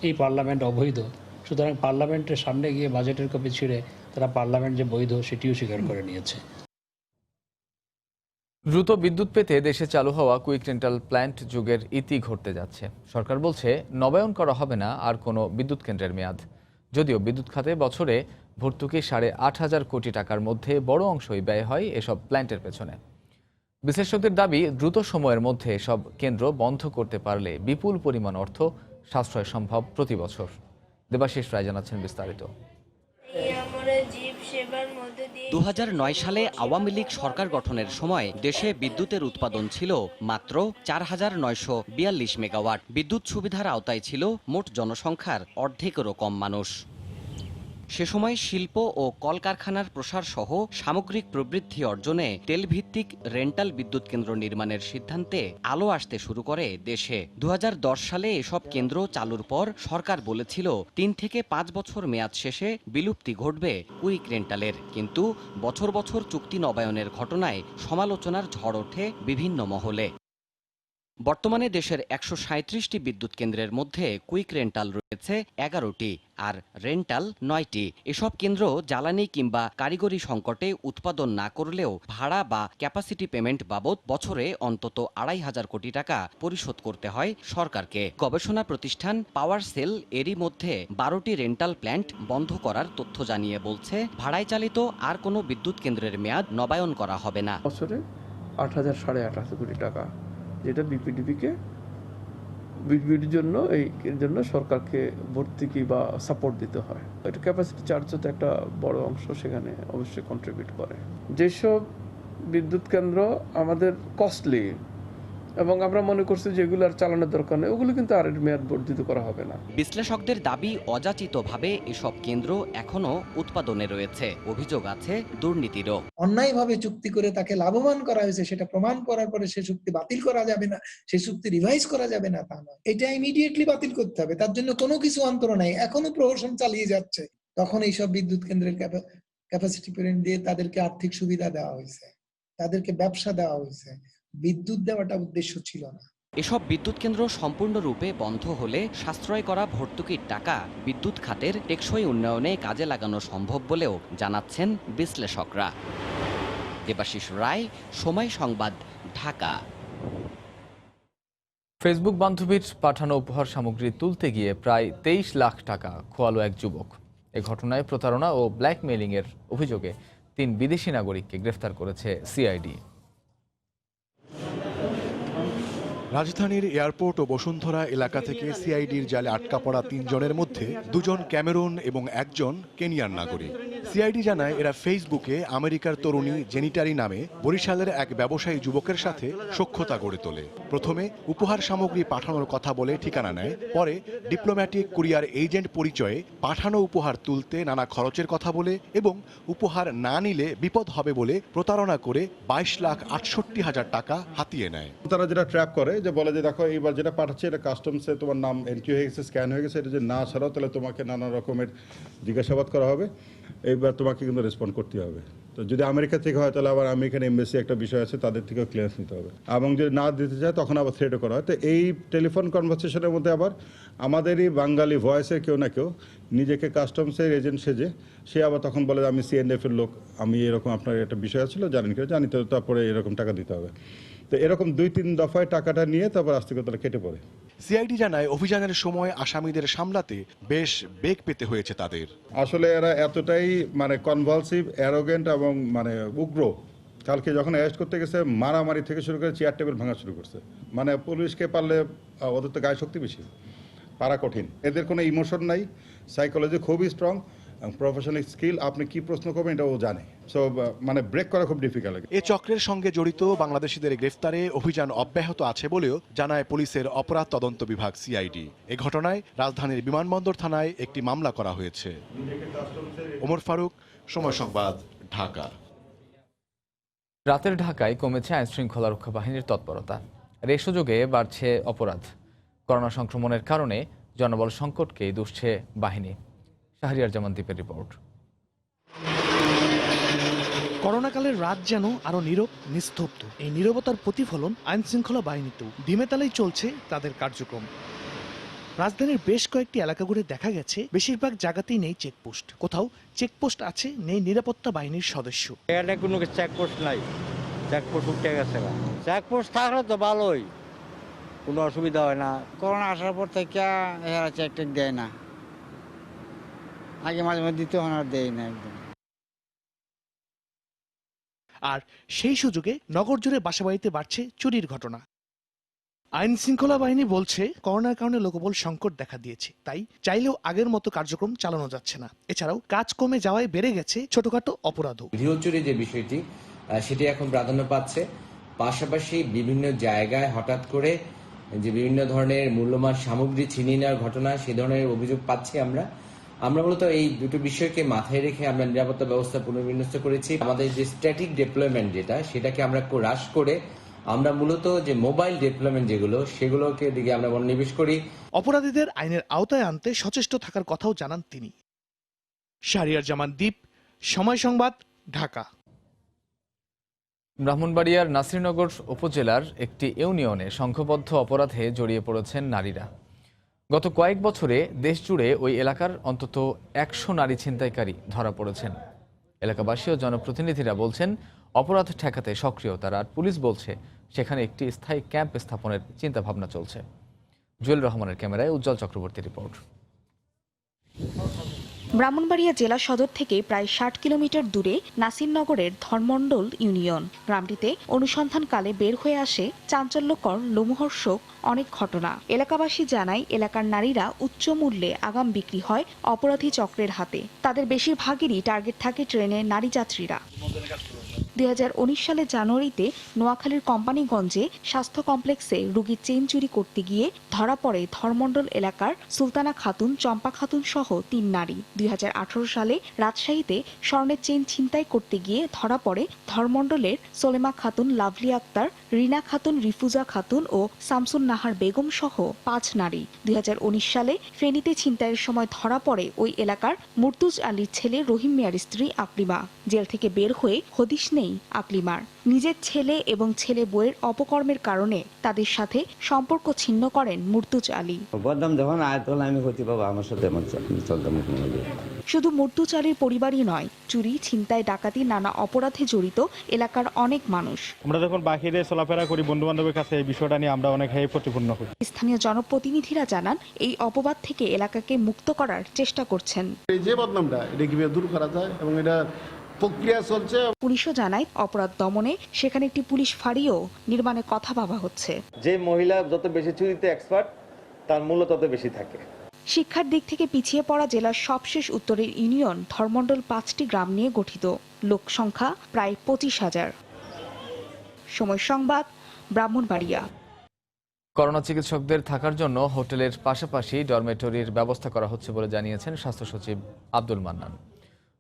এই পার্লামেন্ট অবৈধ, সুতরাং পার্লামেন্টের সামনে গিয়ে বাজেটের কপি ছিঁড়ে তারা পার্লামেন্ট যে বৈধ সেটিও স্বীকার করে নিয়েছে। দ্রুত বিদ্যুৎ পেতে দেশে চালু হওয়া কুইক রেন্টাল প্ল্যান্ট যুগের ইতি ঘটতে যাচ্ছে। সরকার বলছে, নবায়ন করা হবে না আর কোনো বিদ্যুৎ কেন্দ্রের মেয়াদ। যদিও বিদ্যুৎ খাতে বছরে ভর্তুকি 8,500 কোটি টাকার মধ্যে বড় অংশই ব্যয় হয় এসব প্ল্যান্টের পেছনে। বিশেষজ্ঞদের দাবি, দ্রুত সময়ের মধ্যে সব কেন্দ্র বন্ধ করতে পারলে বিপুল পরিমাণ অর্থ সাশ্রয় সম্ভব প্রতি বছর। দেবাশিস রায় জানাচ্ছেন বিস্তারিত। করে জীব সেবার মধ্য দিয়ে 2009 সালে আওয়ামী লীগ সরকার গঠনের সময় দেশে বিদ্যুতের উৎপাদন ছিল মাত্র 4942 মেগাওয়াট। বিদ্যুৎ সুবিধার আওতায় ছিল মোট জনসংখ্যার অর্ধেকেরও কম মানুষ। সে সময় শিল্প ও কলকারখানার প্রসার সহ সামগ্রিক প্রবৃদ্ধি অর্জনে তেলভিত্তিক রেন্টাল বিদ্যুৎ কেন্দ্র নির্মাণের সিদ্ধান্তে আলো আসতে শুরু করে দেশে। 2010 সালে এসব কেন্দ্র চালুর পর সরকার বলেছিল 3 থেকে 5 বছর মেয়াদ শেষে বিলুপ্তি ঘটবে কুইক রেন্টালের। কিন্তু বছর বছর চুক্তি নবায়নের ঘটনায় সমালোচনার ঝড় ওঠে বিভিন্ন মহলে। বর্তমানে দেশের 137টি বিদ্যুৎ কেন্দ্রের মধ্যে কুইক রেন্টাল রয়েছে 11টি আর রেন্টাল 9টি। এসব কেন্দ্র জ্বালানি কিংবা কারিগরি সংকটে উৎপাদন না করলেও ভাড়া বা ক্যাপাসিটি পেমেন্ট বাবদ বছরে অন্তত 2,500 কোটি টাকা পরিশোধ করতে হয় সরকারকে। গবেষণা প্রতিষ্ঠান পাওয়ার সেল এরই মধ্যে 12টি রেন্টাল প্ল্যান্ট বন্ধ করার তথ্য জানিয়ে বলছে, ভাড়ায় চালিত আর কোনো বিদ্যুৎ কেন্দ্রের মেয়াদ নবায়ন করা হবে না। বছরে 8,000 সাড়ে 8,000 কোটি টাকা, যেটা বিপিডিবির জন্য এই জন্য সরকারকে ভর্তুকি বা সাপোর্ট দিতে হয়। এটা ক্যাপাসিটি চার্জও তো একটা বড় অংশ সেখানে অবশ্যই কন্ট্রিবিউট করে। যেসব বিদ্যুৎ কেন্দ্র আমাদের কস্টলি এবং আমরা মনে করছি যেগুলো আর চালানোর দরকার নেই, ওগুলো কিন্তু আর মেয়াদ বর্ধিত করা হবে না। বিশ্লেষকদের দাবি, অযাচিতভাবে এসব কেন্দ্র এখনো উৎপাদনে রয়েছে। অভিযোগ আছে দুর্নীতিরও। অন্যায়ভাবে চুক্তি করে তাকে লাভবান করা হয়েছে, সেটা প্রমাণ করার পরে সে চুক্তি বাতিল করা যাবে না, সে চুক্তি রিভাইজ করা যাবে না তা নয়, এটা ইমিডিয়েটলি বাতিল করতে হবে। তার জন্য কোনো কিছু অন্তর নাই, এখনো প্রহসন চালিয়ে যাচ্ছে। তখন এইসব বিদ্যুৎ কেন্দ্রের ক্যাপাসিটি পেমেন্ট দিয়ে তাদেরকে আর্থিক সুবিধা দেওয়া হয়েছে, তাদেরকে ব্যবসা দেওয়া হয়েছে, বিদ্যুৎ দেওয়াটা উদ্দেশ্য ছিল না। এসব বিদ্যুৎ কেন্দ্র সম্পূর্ণরূপে বন্ধ হলে সাশ্রয় করা ভর্তুকির টাকা বিদ্যুৎ খাতের টেকসই উন্নয়নে কাজে লাগানো সম্ভব বলেও জানাচ্ছেন বিশ্লেষকরা। দেবাশিস রায়, সময় সংবাদ, ঢাকা। ফেসবুক বান্ধবীর পাঠানো উপহার সামগ্রী তুলতে গিয়ে প্রায় 23 লাখ টাকা খোয়ালো এক যুবক। এ ঘটনায় প্রতারণা ও ব্ল্যাকমেইলিংয়ের অভিযোগে 3 বিদেশি নাগরিককে গ্রেফতার করেছে সিআইডি। রাজধানীর এয়ারপোর্ট ও বসুন্ধরা এলাকা থেকে সিআইডির জালে আটকা পড়া 3 জনের মধ্যে 2 জন ক্যামেরুন এবং 1 জন কেনিয়ার নাগরিক। সিআইডি জানায় এরা ফেসবুকে আমেরিকার তরুণী জেনিটারি নামে বরিশালের এক ব্যবসায়ী যুবকের সাথে সখ্যতা গড়ে তোলে। প্রথমে উপহার সামগ্রী পাঠানোর কথা বলে ঠিকানা নেয়, পরে ডিপ্লোম্যাটিক কুরিয়ার এজেন্ট পরিচয়ে পাঠানো উপহার তুলতে নানা খরচের কথা বলে এবং উপহার না নিলে বিপদ হবে বলে প্রতারণা করে 22,68,000 টাকা হাতিয়ে নেয়। তারা যেটা ট্র্যাপ করে, যে বলে যে দেখো এইবার যেটা পাঠাচ্ছে এটা কাস্টমসে তোমার নাম এন্ট্রি হয়ে গেছে, স্ক্যান হয়ে গেছে, এটা যে না ছাড়াও তাহলে তোমাকে নানা রকমের জিজ্ঞাসাবাদ করা হবে, এইবার তোমাকে কিন্তু রেসপন্ড করতে হবে। তো যদি আমেরিকা থেকে হয় তাহলে আবার আমেরিকান এমবেসি একটা বিষয় আছে, তাদের থেকেও ক্লিয়ারেন্স নিতে হবে, এবং যদি না দিতে চায় তখন আবার থ্রেটও করা হয়। তো এই টেলিফোন কনভারসেশনের মধ্যে আবার আমাদেরই বাঙালি ভয়েসের কেউ না কেউ নিজেকে কাস্টমসের এজেন্ট সেজে সে আবার তখন বলে আমি সিএনএফ এর লোক, আমি এরকম আপনার একটা বিষয় ছিল জানেন কি, জানি তো, তারপরে এরকম টাকা দিতে হবে। তো এরকম 2-3 দফায় টাকাটা নিয়ে তারপর আস্তে করে তারা কেটে পড়ে। সিআইডি জানায় অভিযানের সময় আসামিদের সামলাতে বেশ বেগ পেতে হয়েছে তাদের। আসলে এরা এতটাই কনভালসিভ, অ্যারোগেন্ট এবং উগ্র। কালকে যখন অ্যারেস্ট করতে গেছে মারামারি থেকে শুরু করে চেয়ার টেবিল ভাঙা শুরু করছে। পুলিশকে পারলে ওদের তো গায়ে শক্তি বেশি, পারা কঠিন। এদের কোনো ইমোশন নাই, সাইকোলজি খুবই স্ট্রং, প্রফেশনাল স্কিল, আপনি কি প্রশ্ন করবেন এটা ও জানে। সো ব্রেক করা খুব ডিফিকাল্ট। এ চক্রের সঙ্গে জড়িত বাংলাদেশিদের গ্রেফতারে অভিযান অব্যাহত আছে বলেও জানায় পুলিশের অপরাধ তদন্ত বিভাগ সিআইডি। এ ঘটনায় রাজধানীর বিমানবন্দর থানায় একটি মামলা করা হয়েছে। ওমর ফারুক, সময় সংবাদ, ঢাকা। রাতের ঢাকায় কমেছে আইনশৃঙ্খলা রক্ষা বাহিনীর তৎপরতা। আর এই সুযোগে বাড়ছে অপরাধ। করোনা সংক্রমণের কারণে জনবল সংকটকে দুষছে বাহিনী। শাহরিয়ার জামান দ্বীপের রিপোর্ট। করোনাকালের রাত যেন আরো নীরব, নিস্তব্ধ। এই নীরবতার প্রতিফলন আইন শৃঙ্খলা বাহিনীতেও। ধিমেতালেই চলছে তাদের কার্যক্রম। রাজধানীর বেশ কয়েকটি এলাকা ঘুরে দেখা গেছে বেশিরভাগ জায়গাতেই নেই চেকপোস্ট। কোথাও চেকপোস্ট আছে, নেই নিরাপত্তা বাহিনীর সদস্য। এখানে কোনো চেকপোস্ট নাই, চেকপোস্ট উঠে গেছে। চেকপোস্ট থাকলে তো ভালোই, কোনো অসুবিধা হয় না। করোনা আসার পর থেকে এরা চেক টেক দেয় না, আগে মাঝে মাঝে দিতে হয় না, দেয় না একদম। আর সেই সুযোগে নগর জুড়ে বাসাবাড়িতে বাড়ছে চুরির ঘটনা। আইন শৃঙ্খলা বাহিনী বলছে করোনার কারণে লোকবল সংকট দেখা দিয়েছে, তাই চাইলেও আগের মতো কার্যক্রম চালানো যাচ্ছে না। এছাড়াও কাজ কমে যাওয়ায় বেড়ে গেছে ছোটখাটো অপরাধও। গৃহ চুরি যে বিষয়টি সেটি এখন প্রাধান্য পাচ্ছে। পাশাপাশি বিভিন্ন জায়গায় হঠাৎ করে যে বিভিন্ন ধরনের মূল্যবান সামগ্রী ছিনিয়ে নেওয়ার ঘটনা, সে ধরনের অভিযোগ পাচ্ছি আমরা মূলত এই দুটো বিষয়কে মাথায় রেখে আমরা নিরাপত্তা ব্যবস্থা পুনর্বিন্যস্ত করেছি। আমাদের যে স্ট্যাটিক ডিপ্লয়মেন্ট সেটাকে আমরা হ্রাস করে আমরা মূলত যে মোবাইল ডিপ্লয়মেন্ট সেগুলোকে দিকে আমরা মনোনিবেশ করি। অপরাধীদের আইনের আওতায় আনতে সচেষ্ট থাকার কথাও জানান তিনি। শাহরিয়ার জামান দীপ, সময় সংবাদ, ঢাকা। ব্রাহ্মণবাড়িয়ার নাসিরনগর উপজেলার একটি ইউনিয়নে সংঘবদ্ধ অপরাধে জড়িয়ে পড়েছেন নারীরা। গত কয়েক বছরে দেশজুড়ে ওই এলাকার অন্তত 100 নারী ছিনতাইকারী ধরা পড়েছেন। এলাকাবাসী ও জনপ্রতিনিধিরা বলছেন অপরাধ ঠেকাতে সক্রিয় তারা, আর পুলিশ বলছে সেখানে একটি স্থায়ী ক্যাম্প স্থাপনের চিন্তাভাবনা চলছে। জুয়েল রহমানের ক্যামেরায় উজ্জ্বল চক্রবর্তীর রিপোর্ট। ব্রাহ্মণবাড়িয়া জেলা সদর থেকে প্রায় 60 কিলোমিটার দূরে নাসিরনগরের ধর্মমণ্ডল ইউনিয়ন গ্রামটিতে অনুসন্ধানকালে বের হয়ে আসে চাঞ্চল্যকর লোমহর্ষক অনেক ঘটনা। এলাকাবাসী জানায় এলাকার নারীরা উচ্চ মূল্যে আগাম বিক্রি হয় অপরাধী চক্রের হাতে। তাদের বেশিরভাগেরই টার্গেট থাকে ট্রেনের নারী যাত্রীরা। 2019 সালের জানুয়ারিতে নোয়াখালীর কোম্পানিগঞ্জে স্বাস্থ্য কমপ্লেক্সে রোগীর চেইন চুরি করতে গিয়ে ধরা পড়ে ধর্মমণ্ডল এলাকার সুলতানা খাতুন, চম্পা খাতুন সহ 3 নারী। 2018 সালে রাজশাহীতে স্বর্ণের চেইন ছিনতাই করতে গিয়ে ধরা পড়ে ধর্মমণ্ডলের সোলেমা খাতুন, লাভলি আক্তার, রিনা খাতুন, রিফুজা খাতুন ও শামসুন নাহার বেগম সহ 5 নারী। 2019 সালে ফেনীতে ছিনতাইয়ের সময় ধরা পড়ে ওই এলাকার মুর্তুজ আলীর ছেলে রহিম মিয়ার স্ত্রী আকলিমা। জেল থেকে বের হয়ে হদিশ নেই আকলিমার। নিজের ছেলে এবং ছেলে বউয়ের অপকর্মের কারণে তাদের সাথে সম্পর্ক ছিন্ন করেন মুর্তুজ আলী। শুধু মুর্তুজ আলীর পরিবারই নয়, চুরি, ছিনতাই, ডাকাতি, নানা অপরাধে জড়িত এলাকার অনেক মানুষ। আমরা যখন বাহিরে চলাফেরা করি বন্ধু বান্ধবের কাছে এই বিষয়টা নিয়ে আমরা অনেক প্রতিপন্ন হই। স্থানীয় জনপ্রতিনিধিরা জানান এই অপবাদ থেকে এলাকাকে মুক্ত করার চেষ্টা করছেন। এই যে বদনামটা এটা কিভাবে দূর করা যায় এবং এটা প্রক্রিয়া চলছে। পুলিশও জানায় অপরাধ দমনে সেখানে একটি পুলিশ ফাঁড়িও নির্মাণের কথা ভাবা হচ্ছে। যে মহিলা যত বেশি চুরিতে এক্সপার্ট তার মূল্য তত বেশি থাকে। শিক্ষার দিক থেকে পিছিয়ে পড়া জেলার সবশেষ উত্তরের ইউনিয়ন ধর্মমণ্ডল 5টি গ্রাম নিয়ে গঠিত, লোক সংখ্যা প্রায় 25,000। সময় সংবাদ, ব্রাহ্মণবাড়িয়া। করোনা চিকিৎসকদের থাকার জন্য হোটেলের পাশাপাশি ডরমেটরির ব্যবস্থা করা হচ্ছে বলে জানিয়েছেন স্বাস্থ্য সচিব আব্দুল মান্নান।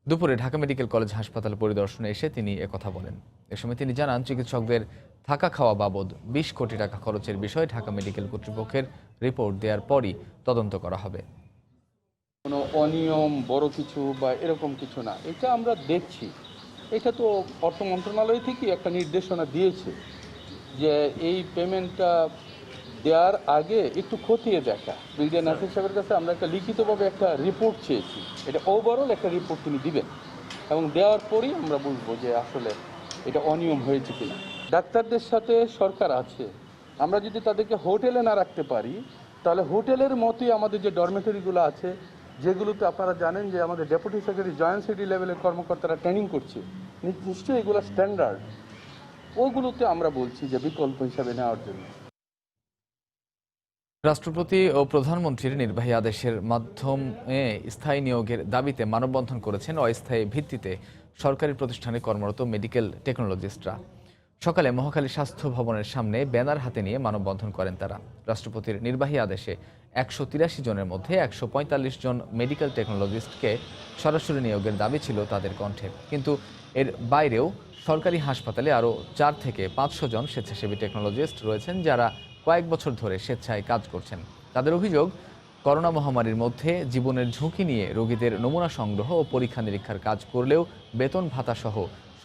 দুপুরে ঢাকা মেডিকেল কলেজ হাসপাতাল পরিদর্শনে এসে তিনি একথা বলেন। এ সময় তিনি জানান চিকিৎসকদের থাকা খাওয়া বাবদ 20 কোটি টাকা খরচের বিষয়ে ঢাকা মেডিকেল কর্তৃপক্ষের রিপোর্ট দেওয়ার পরই তদন্ত করা হবে। কোনো অনিয়ম বড় কিছু বা এরকম কিছু না, এটা আমরা দেখছি। এটা তো অর্থ মন্ত্রণালয় থেকে একটা নির্দেশনা দিয়েছে যে এই পেমেন্টটা দেওয়ার আগে একটু খতিয়ে দেখা। ব্রিগেডিয়ার নাসির সাহেবের কাছে আমরা একটা লিখিতভাবে একটা রিপোর্ট চেয়েছি, এটা ওভারঅল একটা রিপোর্ট তিনি দিবেন এবং দেওয়ার পরই আমরা বুঝবো যে আসলে এটা অনিয়ম হয়েছে কিনা। ডাক্তারদের সাথে সরকার আছে, আমরা যদি তাদেরকে হোটেলে না রাখতে পারি তাহলে হোটেলের মতোই আমাদের যে ডরমেটরিগুলো আছে, যেগুলোতে আপনারা জানেন যে আমাদের ডেপুটি সেক্রেটারি জয়েন্ট সিটি লেভেলের কর্মকর্তারা ট্রেনিং করছে, নিশ্চয়ই এগুলো স্ট্যান্ডার্ড, ওগুলোতে আমরা বলছি যে বিকল্প হিসাবে নেওয়ার জন্য। রাষ্ট্রপতি ও প্রধানমন্ত্রীর নির্বাহী আদেশের মাধ্যমে স্থায়ী নিয়োগের দাবিতে মানববন্ধন করেছেন অস্থায়ী ভিত্তিতে সরকারি প্রতিষ্ঠানে কর্মরত মেডিকেল টেকনোলজিস্টরা। সকালে মহাখালী স্বাস্থ্য ভবনের সামনে ব্যানার হাতে নিয়ে মানববন্ধন করেন তারা। রাষ্ট্রপতির নির্বাহী আদেশে 183 জনের মধ্যে 145 জন মেডিকেল টেকনোলজিস্টকে সরাসরি নিয়োগের দাবি ছিল তাদের কণ্ঠে, কিন্তু এর বাইরেও সরকারি হাসপাতালে আরও 4 থেকে 500 জন স্বেচ্ছাসেবী টেকনোলজিস্ট রয়েছেন যারা কয়েক বছর ধরে স্বেচ্ছায় কাজ করছেন। তাদের অভিযোগ, করোনা মহামারীর মধ্যে জীবনের ঝুঁকি নিয়ে রোগীদের নমুনা সংগ্রহ ও পরীক্ষা নিরীক্ষার কাজ করলেও বেতন ভাতা সহ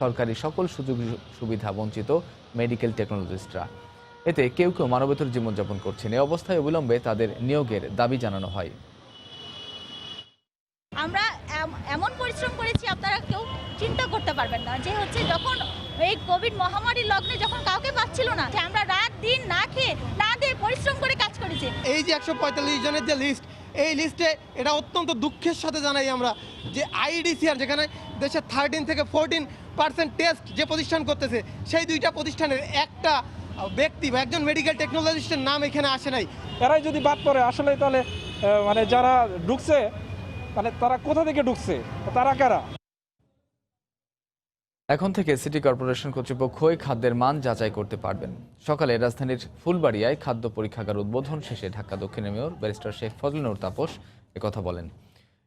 সরকারি সকল সুযোগ সুবিধা বঞ্চিত মেডিকেল টেকনোলজিস্টরা। এতে কেউ কেউ মানবেতর জীবনযাপন করছেন। এই অবস্থায় অবিলম্বে তাদের নিয়োগের দাবি জানানো হয়। আমরা এমন পরিশ্রম করেছি আপনারা কেউ চিন্তা করতে পারবেন না, যে হচ্ছে যখন এই কোভিড মহামারীর লগ্নে যখন কাউকে পাচ্ছিল না, যে আমরা রাত দিন না খেয়ে না দিয়ে পরিশ্রম করে কাজ করেছি। এই যে 145 জনের যে লিস্ট, এই লিস্টে এটা অত্যন্ত দুঃখের সাথে জানাই আমরা যে আইডিসিআর যেখানে দেশের 13 থেকে 14% টেস্ট যে প্রতিষ্ঠান করতেছে, সেই দুইটা প্রতিষ্ঠানের একটা ব্যক্তি বা একজন মেডিকেল টেকনোলজিস্টের নাম এখানে আসে নাই। এরাই যদি বাদ পড়ে আসলে তাহলে মানে যারা ঢুকছে মানে তারা কোথা থেকে ঢুকছে, তারা কারা? এখন থেকে সিটি কর্পোরেশন কর্তৃপক্ষই খাদ্যের মান যাচাই করতে পারবেন। সকালে রাজধানীর ফুলবাড়িয়ায় খাদ্য পরীক্ষাগার উদ্বোধন শেষে ঢাকা দক্ষিণের মেয়র ব্যারিস্টার শেখ ফজলে নূর তাপস একথা বলেন।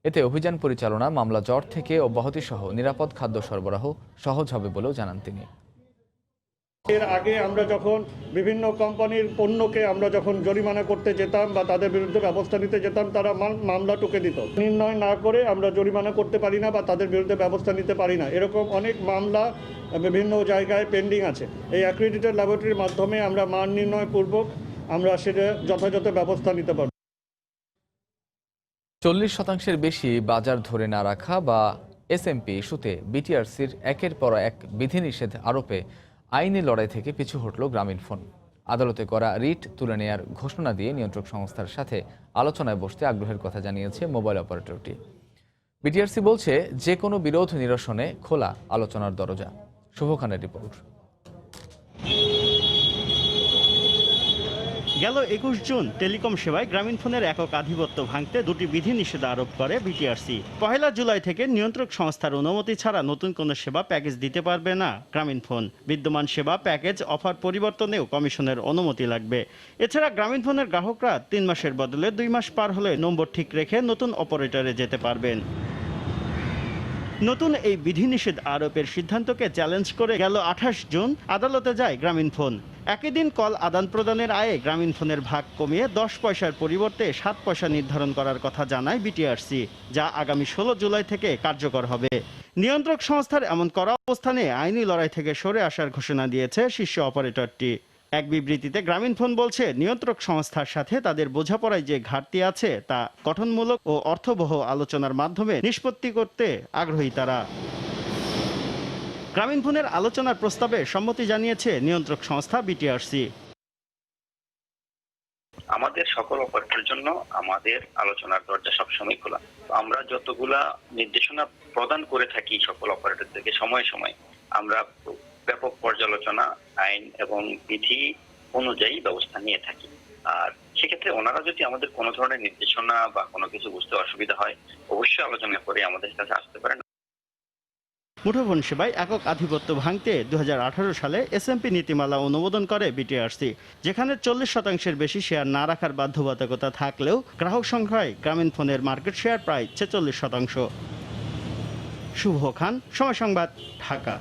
এতে অভিযান পরিচালনা, মামলা জট থেকে অব্যাহতি সহ নিরাপদ খাদ্য সরবরাহ সহজ হবে বলেও জানান তিনি। এর আগে আমরা যখন বিভিন্ন কোম্পানির পণ্যকে আমরা যখন জরিমানা করতে যেতাম বা তাদের বিরুদ্ধে ব্যবস্থা নিতে যেতাম, তারা মামলা টুকে দিত। নির্ণয় না করে আমরা জরিমানা করতে পারি না বা তাদের বিরুদ্ধে ব্যবস্থা নিতে পারি না। এরকম অনেক মামলা বিভিন্ন জায়গায় পেন্ডিং আছে। এই অ্যাক্রিডিটেড ল্যাবরেটরির মাধ্যমে আমরা মান নির্ণয় পূর্বক আমরা সেটা যথাযথ ব্যবস্থা নিতে পারব। 40% বেশি বাজার ধরে না রাখা বা এসএমপি ইস্যুতে বিটিআরসির একের পর এক বিধিনিষেধ আরোপে আইনি লড়াই থেকে পিছু হটল গ্রামীণফোন। আদালতে করা রিট তুলে নেয়ার ঘোষণা দিয়ে নিয়ন্ত্রক সংস্থার সাথে আলোচনায় বসতে আগ্রহের কথা জানিয়েছে মোবাইল অপারেটরটি। বিটিআরসি বলছে, যে কোনো বিরোধ নিরসনে খোলা আলোচনার দরজা। শুভ খানের রিপোর্ট। গেল 21 জুন টেলিকম সেবায় গ্রামীণফোনের একক আধিপত্য ভাঙতে দুটি বিধিনিষেধ আরোপ করে বিটিআরসি। 1 জুলাই থেকে নিয়ন্ত্রক সংস্থার অনুমতি ছাড়া নতুন কোনো সেবা প্যাকেজ দিতে পারবে না গ্রামীণফোন। বিদ্যমান সেবা প্যাকেজ অফার পরিবর্তনেও কমিশনের অনুমতি লাগবে। এছাড়া গ্রামীণফোনের গ্রাহকরা 3 মাসের বদলে 2 মাস পার হলে নম্বর ঠিক রেখে নতুন অপারেটরে যেতে পারবেন। নতুন এই বিধিনিষেধ আরোপের সিদ্ধান্তকে চ্যালেঞ্জ করে গেল 28 জুন আদালতে যায় গ্রামীণফোন। একই দিন কল আদান প্রদানের আয়ে গ্রামীণফোনের ভাগ কমিয়ে 10 পয়সার পরিবর্তে 7 পয়সা নির্ধারণ করার কথা জানায় বিটিআরসি, যা আগামী 16 জুলাই থেকে কার্যকর হবে। নিয়ন্ত্রক সংস্থার এমন করা অবস্থানে আইনি লড়াই থেকে সরে আসার ঘোষণা দিয়েছে শীর্ষ অপারেটরটি। এক বিবৃতিতে গ্রামীণফোন বলছে, নিয়ন্ত্রক সংস্থার সাথে তাদের বোঝাপড়ায় যে ঘাটতি আছে তা গঠনমূলক ও অর্থবহ আলোচনার মাধ্যমে নিষ্পত্তি করতে আগ্রহী তারা। গ্রামীণফোনের আলোচনার প্রস্তাবে সম্মতি জানিয়েছে নিয়ন্ত্রক সংস্থা বিটিআরসি। আমাদের সকল অপারেটরের জন্য আমাদের আলোচনার দরজা সবসময় খোলা। আমরা যতগুলা নির্দেশনা প্রদান করে থাকি সকল অপারেটরদেরকে সময়ে সময়ে আমরা ব্যাপক পর্যালোচনা, আইন এবং বিধি অনুযায়ী ব্যবস্থা নিয়ে থাকি। আর সেক্ষেত্রে ওনারা যদি আমাদের কোনো ধরনের নির্দেশনা বা কোনো কিছু বুঝতে অসুবিধা হয়, অবশ্যই আলোচনা করে আমাদের কাছে আসতে পারেন। মুঠোফোন সেবায় একক আধিপত্য ভাঙতে 2018 সালে এসএমপি নীতিমালা অনুমোদন করে বিটিআরসি, যেখানে 40% বেশি শেয়ার না রাখার বাধ্যবাধকতা থাকলেও গ্রাহক সংখ্যায় গ্রামীণফোনের মার্কেট শেয়ার প্রায় 46%। শুভ খান, সময় সংবাদ, ঢাকা।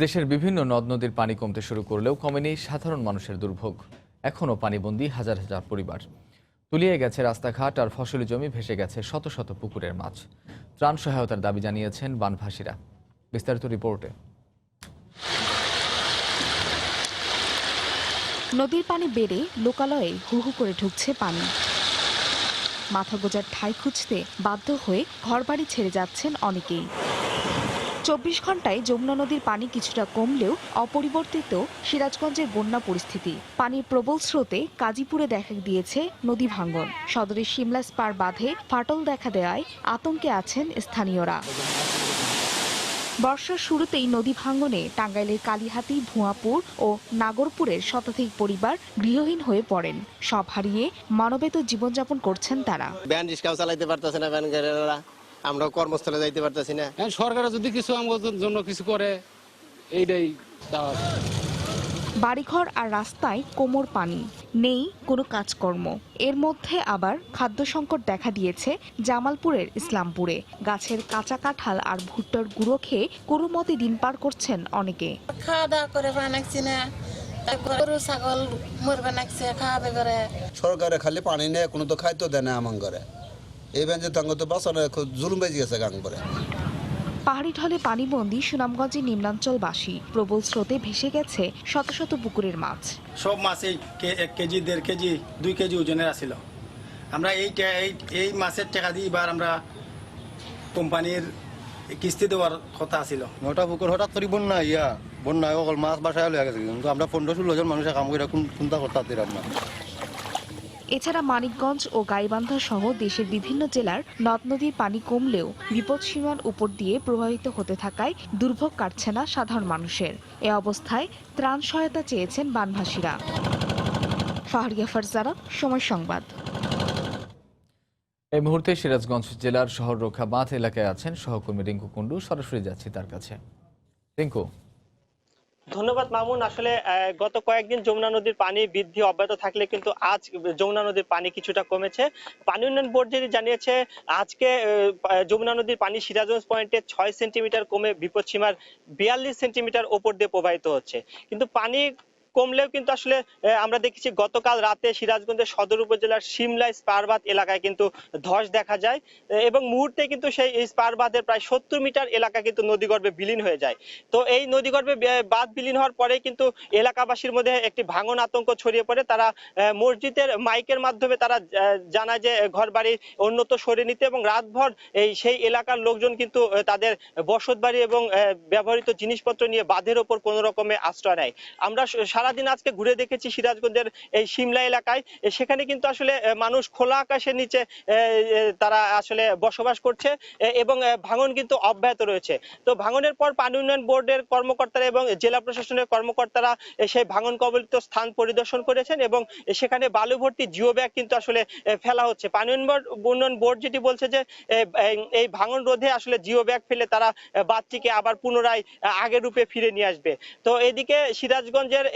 দেশের বিভিন্ন নদ নদীর পানি কমতে শুরু করলেও কমেনি সাধারণ মানুষের দুর্ভোগ। এখনও পানিবন্দী হাজার হাজার পরিবার। তলিয়ে গেছে রাস্তাঘাট আর ফসলি জমি, ভেসে গেছে শত শত পুকুরের মাছ। ত্রাণ সহায়তার দাবি জানিয়েছেন বানভাসীরা। বিস্তারিত রিপোর্টে। নদীর পানি বেড়ে লোকালয়ে হু হু করে ঢুকছে পানি। মাথা গোজার ঠাঁই খুঁজতে বাধ্য হয়ে ঘরবাড়ি ছেড়ে যাচ্ছেন অনেকেই। 24 ঘন্টায় যমুনা নদীর পানি কিছুটা কমলেও অপরিবর্তিত সিরাজগঞ্জের বন্যা পরিস্থিতি। পানির প্রবল স্রোতে কাজীপুরে দেখা দিয়েছে নদী ভাঙ্গন। সদরের সিমলা স্পার বাঁধে ফাটল দেখা দেওয়ায় আতঙ্কে আছেন স্থানীয়রা। বর্ষার শুরুতেই নদী ভাঙ্গনে টাঙ্গাইলের কালিহাতী, ভুয়াপুর ও নাগরপুরের শতাধিক পরিবার গৃহহীন হয়ে পড়েন। সব হারিয়ে মানবেত জীবনযাপন করছেন তারা। ভ্যান রিক্সাও চালাইতে পারতেছে না ভ্যানগাড়িরা, আমরা কর্মস্থলে যাইতে পারতেছি না। সরকার যদি কিছু আমাদের জন্য কিছু করে, এইটাই দাওয়াত। বাড়িঘর আর রাস্তায় কোমর পানি, নেই কোনো কাজকর্ম। এর মধ্যে আবার খাদ্য সংকট দেখা দিয়েছে জামালপুরের ইসলামপুরে। গাছের কাঁচা কাঁঠাল আর ভুট্টার গুঁড়ো খেয়ে কোনো মতে দিন পার করছেন অনেকে। খাওয়া দাওয়া করে বানাচ্ছি না, গরু ছাগল মরবে নাকছে, খাওয়াবে করে। সরকারে খালি পানি নেই, কোনো তো খাইতে দেয় না আমার ঘরে। এই ব্যাঞ্জে তাঙ্গ তো বাঁচানো খুব জুলুম বেজে গেছে গাং করে। পাহাড়ি ঢলে পানিবন্দী সুনামগঞ্জের নিম্নাঞ্চলবাসী। প্রবল স্রোতে ভেসে গেছে শত শত পুকুরের মাছ। সব মাছই 1 কেজি 1.5 কেজি 2 কেজি ওজনের আছিল। আমরা এই মাছের টাকা দিয়ে এবার আমরা কোম্পানির কিস্তি দেওয়ার কথা আছিল। নটা পুকুর হঠাৎ করে বন্যায় অকল মাছ বাসায় হয়ে গেছে, কিন্তু আমরা 15-16 জন মানুষের কাম করে চিন্তা করতে আমরা। এছাড়া মানিকগঞ্জ ও গাইবান্ধা সহ দেশের বিভিন্ন জেলার নদ নদীর পানি কমলেও বিপদসীমার উপর দিয়ে প্রবাহিত হতে থাকায় দুর্ভোগ কাটছে না সাধারণ মানুষের। এ অবস্থায় ত্রাণ সহায়তা চেয়েছেন বানভাসীরা। ফাহরিয়া ফারজানা, সময় সংবাদ। এই মুহূর্তে সিরাজগঞ্জ জেলার শহর রক্ষা বাঁধ এলাকায় আছেন সহকর্মী রিঙ্কু কুন্ডু। সরাসরি যাচ্ছি তার কাছে। রিঙ্কু। ধন্যবাদ মামুন। আসলে গত কয়েকদিন যমুনা নদীর পানি বৃদ্ধি অব্যাহত থাকলে কিন্তু আজ যমুনা নদীর পানি কিছুটা কমেছে। পানি উন্নয়ন বোর্ড যেটি জানিয়েছে আজকে যমুনা নদীর পানি সিরাজগঞ্জ পয়েন্টে 6 সেন্টিমিটার কমে বিপদসীমার 42 সেন্টিমিটার ওপর দিয়ে প্রবাহিত হচ্ছে। কিন্তু পানি কমলেও কিন্তু আসলে আমরা দেখেছি গতকাল রাতে সিরাজগঞ্জের সদর উপজেলার শিমলা স্পারবাদ এলাকায় কিন্তু ধস দেখা যায় এবং মুহূর্তে কিন্তু সেই স্পারবাদের প্রায় 70 মিটার এলাকা কিন্তু নদীগর্ভে বিলীন হয়ে যায়। তো এই নদীগর্ভে বাঁধ বিলীন হওয়ার পরে কিন্তু এলাকাবাসীর মধ্যে একটি ভাঙন আতঙ্ক ছড়িয়ে পড়ে। তারা মসজিদের মাইকের মাধ্যমে তারা জানায় যে ঘরবাড়ি অন্যত্র সরিয়ে নিতে এবং রাতভর সেই এলাকার লোকজন কিন্তু তাদের বসতবাড়ি এবং ব্যবহৃত জিনিসপত্র নিয়ে বাঁধের ওপর কোনো রকমে আশ্রয় নেয়। আমরা সারাদিন আজকে ঘুরে দেখেছি সিরাজগঞ্জের এই শিমলা এলাকায়, সেখানে কিন্তু আসলে মানুষ খোলা আকাশের নিচে তারা আসলে বসবাস করছে এবং ভাঙন কিন্তু অব্যাহত রয়েছে। তো ভাঙনের পর পানি উন্নয়ন বোর্ডের কর্মকর্তারা এবং জেলা প্রশাসনের কর্মকর্তারা সেই ভাঙন কবলিত স্থান পরিদর্শন করেছেন এবং সেখানে বালু ভর্তি জিও ব্যাগ কিন্তু আসলে ফেলা হচ্ছে। পানি উন্নয়ন বোর্ড যেটি বলছে যে এই ভাঙন রোধে আসলে জিও ব্যাগ ফেলে তারা বাঁধটিকে আবার পুনরায় আগের রূপে ফিরে নিয়ে আসবে। তো এদিকে সিরাজগঞ্জের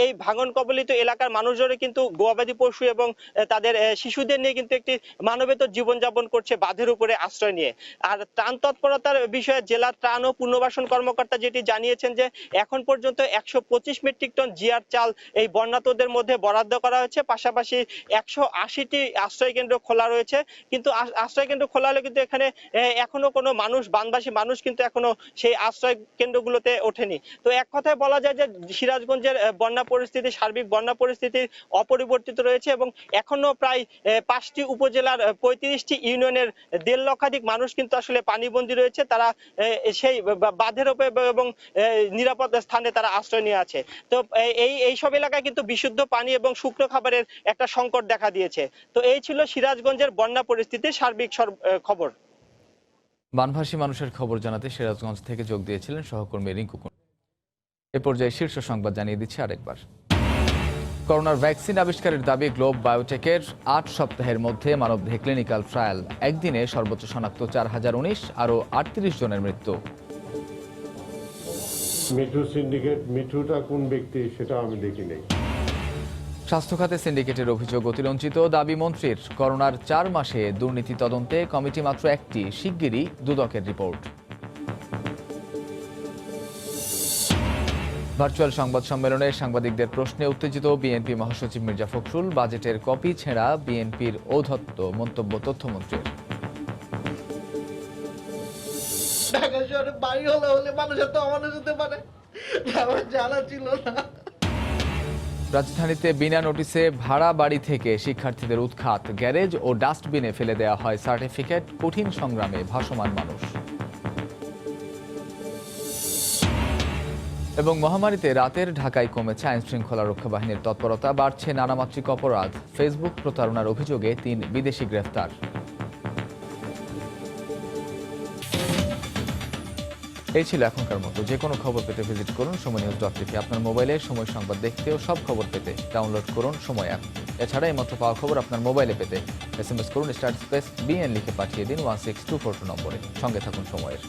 এই ভাঙন কবলিত এলাকার মানুষজনও কিন্তু গবাদি পশু এবং তাদের শিশুদের নিয়ে কিন্তু একটি মানবেতর জীবনযাপন করছে বাঁধের উপরে আশ্রয় নিয়ে। আর ত্রাণ তৎপরতার বিষয়ে জেলা ত্রাণ ও পুনর্বাসন কর্মকর্তা যেটি জানিয়েছেন যে এখন পর্যন্ত 125 মেট্রিক টন জিআর চাল এই বন্যাতদের মধ্যে বরাদ্দ করা হয়েছে। পাশাপাশি 180টি আশ্রয় কেন্দ্র খোলা রয়েছে। কিন্তু আশ্রয় কেন্দ্র খোলা হলে কিন্তু এখানে এখনো কোনো মানুষ, বানবাসী মানুষ কিন্তু এখনো সেই আশ্রয় কেন্দ্রগুলোতে ওঠেনি। তো এক কথায় বলা যায় যে সিরাজগঞ্জের বন্যা পরিস্থিতি, সার্বিক বন্যা পরিস্থিতি অপরিবর্তিত রয়েছে এবং এখনো প্রায় 5টি উপজেলার 35টি ইউনিয়নের 1.5 লক্ষাধিক মানুষ কিন্তু আসলে পানিবন্দী রয়েছে। তারা সেই বাঁধের উপরে এবং নিরাপদ স্থানে তারা আশ্রয় নিয়ে আছে। তো এই সব এলাকায় কিন্তু বিশুদ্ধ পানি এবং শুকনো খাবারের একটা সংকট দেখা দিয়েছে। তো এই ছিল সিরাজগঞ্জের বন্যা পরিস্থিতির সার্বিক খবর। বানভাসী মানুষের খবর জানাতে সিরাজগঞ্জ থেকে যোগ দিয়েছিলেন সহকর্মী রিঙ্কু কুন্ডু। এ পর্যায়ে শীর্ষ সংবাদ জানিয়ে দিচ্ছি আরেকবার। করোনার ভ্যাকসিন আবিষ্কারের দাবি গ্লোব বায়োটেকের। 8 সপ্তাহের মধ্যে মানবদেহে ক্লিনিক্যাল ট্রায়াল। একদিনে সর্বোচ্চ শনাক্ত 4019, আরও 38 জনের মৃত্যু। মিঠু সিন্ডিকেট, মিঠুটা কোন ব্যক্তি সেটা আমি দেখি নাই। স্বাস্থ্য খাতে সিন্ডিকেটের অভিযোগ অতিরঞ্চিত, দাবি মন্ত্রীর। করোনার 4 মাসে দুর্নীতি তদন্তে কমিটি মাত্র একটি, শিগগিরই দুদকের রিপোর্ট। ভার্চুয়াল সংবাদ সম্মেলনে সাংবাদিকদের প্রশ্নে উত্তেজিত বিএনপি মহাসচিব মির্জা ফখরুল। বাজেটের কপি ছেঁড়া বিএনপির ঔদ্ধত্য, মন্তব্য তথ্যমন্ত্রীর। ঢাকা শহরে বাড়ি হলে মানুষের তো অমানুষ হতে পারে, আমার জানা ছিল না। রাজধানীতে বিনা নোটিসে ভাড়া বাড়ি থেকে শিক্ষার্থীদের উৎখাত। গ্যারেজ ও ডাস্টবিনে ফেলে দেওয়া হয় সার্টিফিকেট। কঠিন সংগ্রামে ভাসমান মানুষ। এবং মহামারীতে রাতের ঢাকায় কমেছে আইন শৃঙ্খলা রক্ষা বাহিনীর তৎপরতা। বাড়ছে নানামাত্রিক অপরাধ। ফেসবুক প্রতারণার অভিযোগে 3 বিদেশি গ্রেফতার। এই ছিল এখনকার মতো। যে কোনো খবর পেতে ভিজিট করুন সময়নিউজ.tv। আপনার মোবাইলে সময় সংবাদ দেখতে ও সব খবর পেতে ডাউনলোড করুন সময় অ্যাপ। এছাড়া এইমাত্র পাওয়া খবর আপনার মোবাইলে পেতে SMS করুন *BN লিখে পাঠিয়ে দিন 16242 নম্বরে। সঙ্গে থাকুন সময়ের।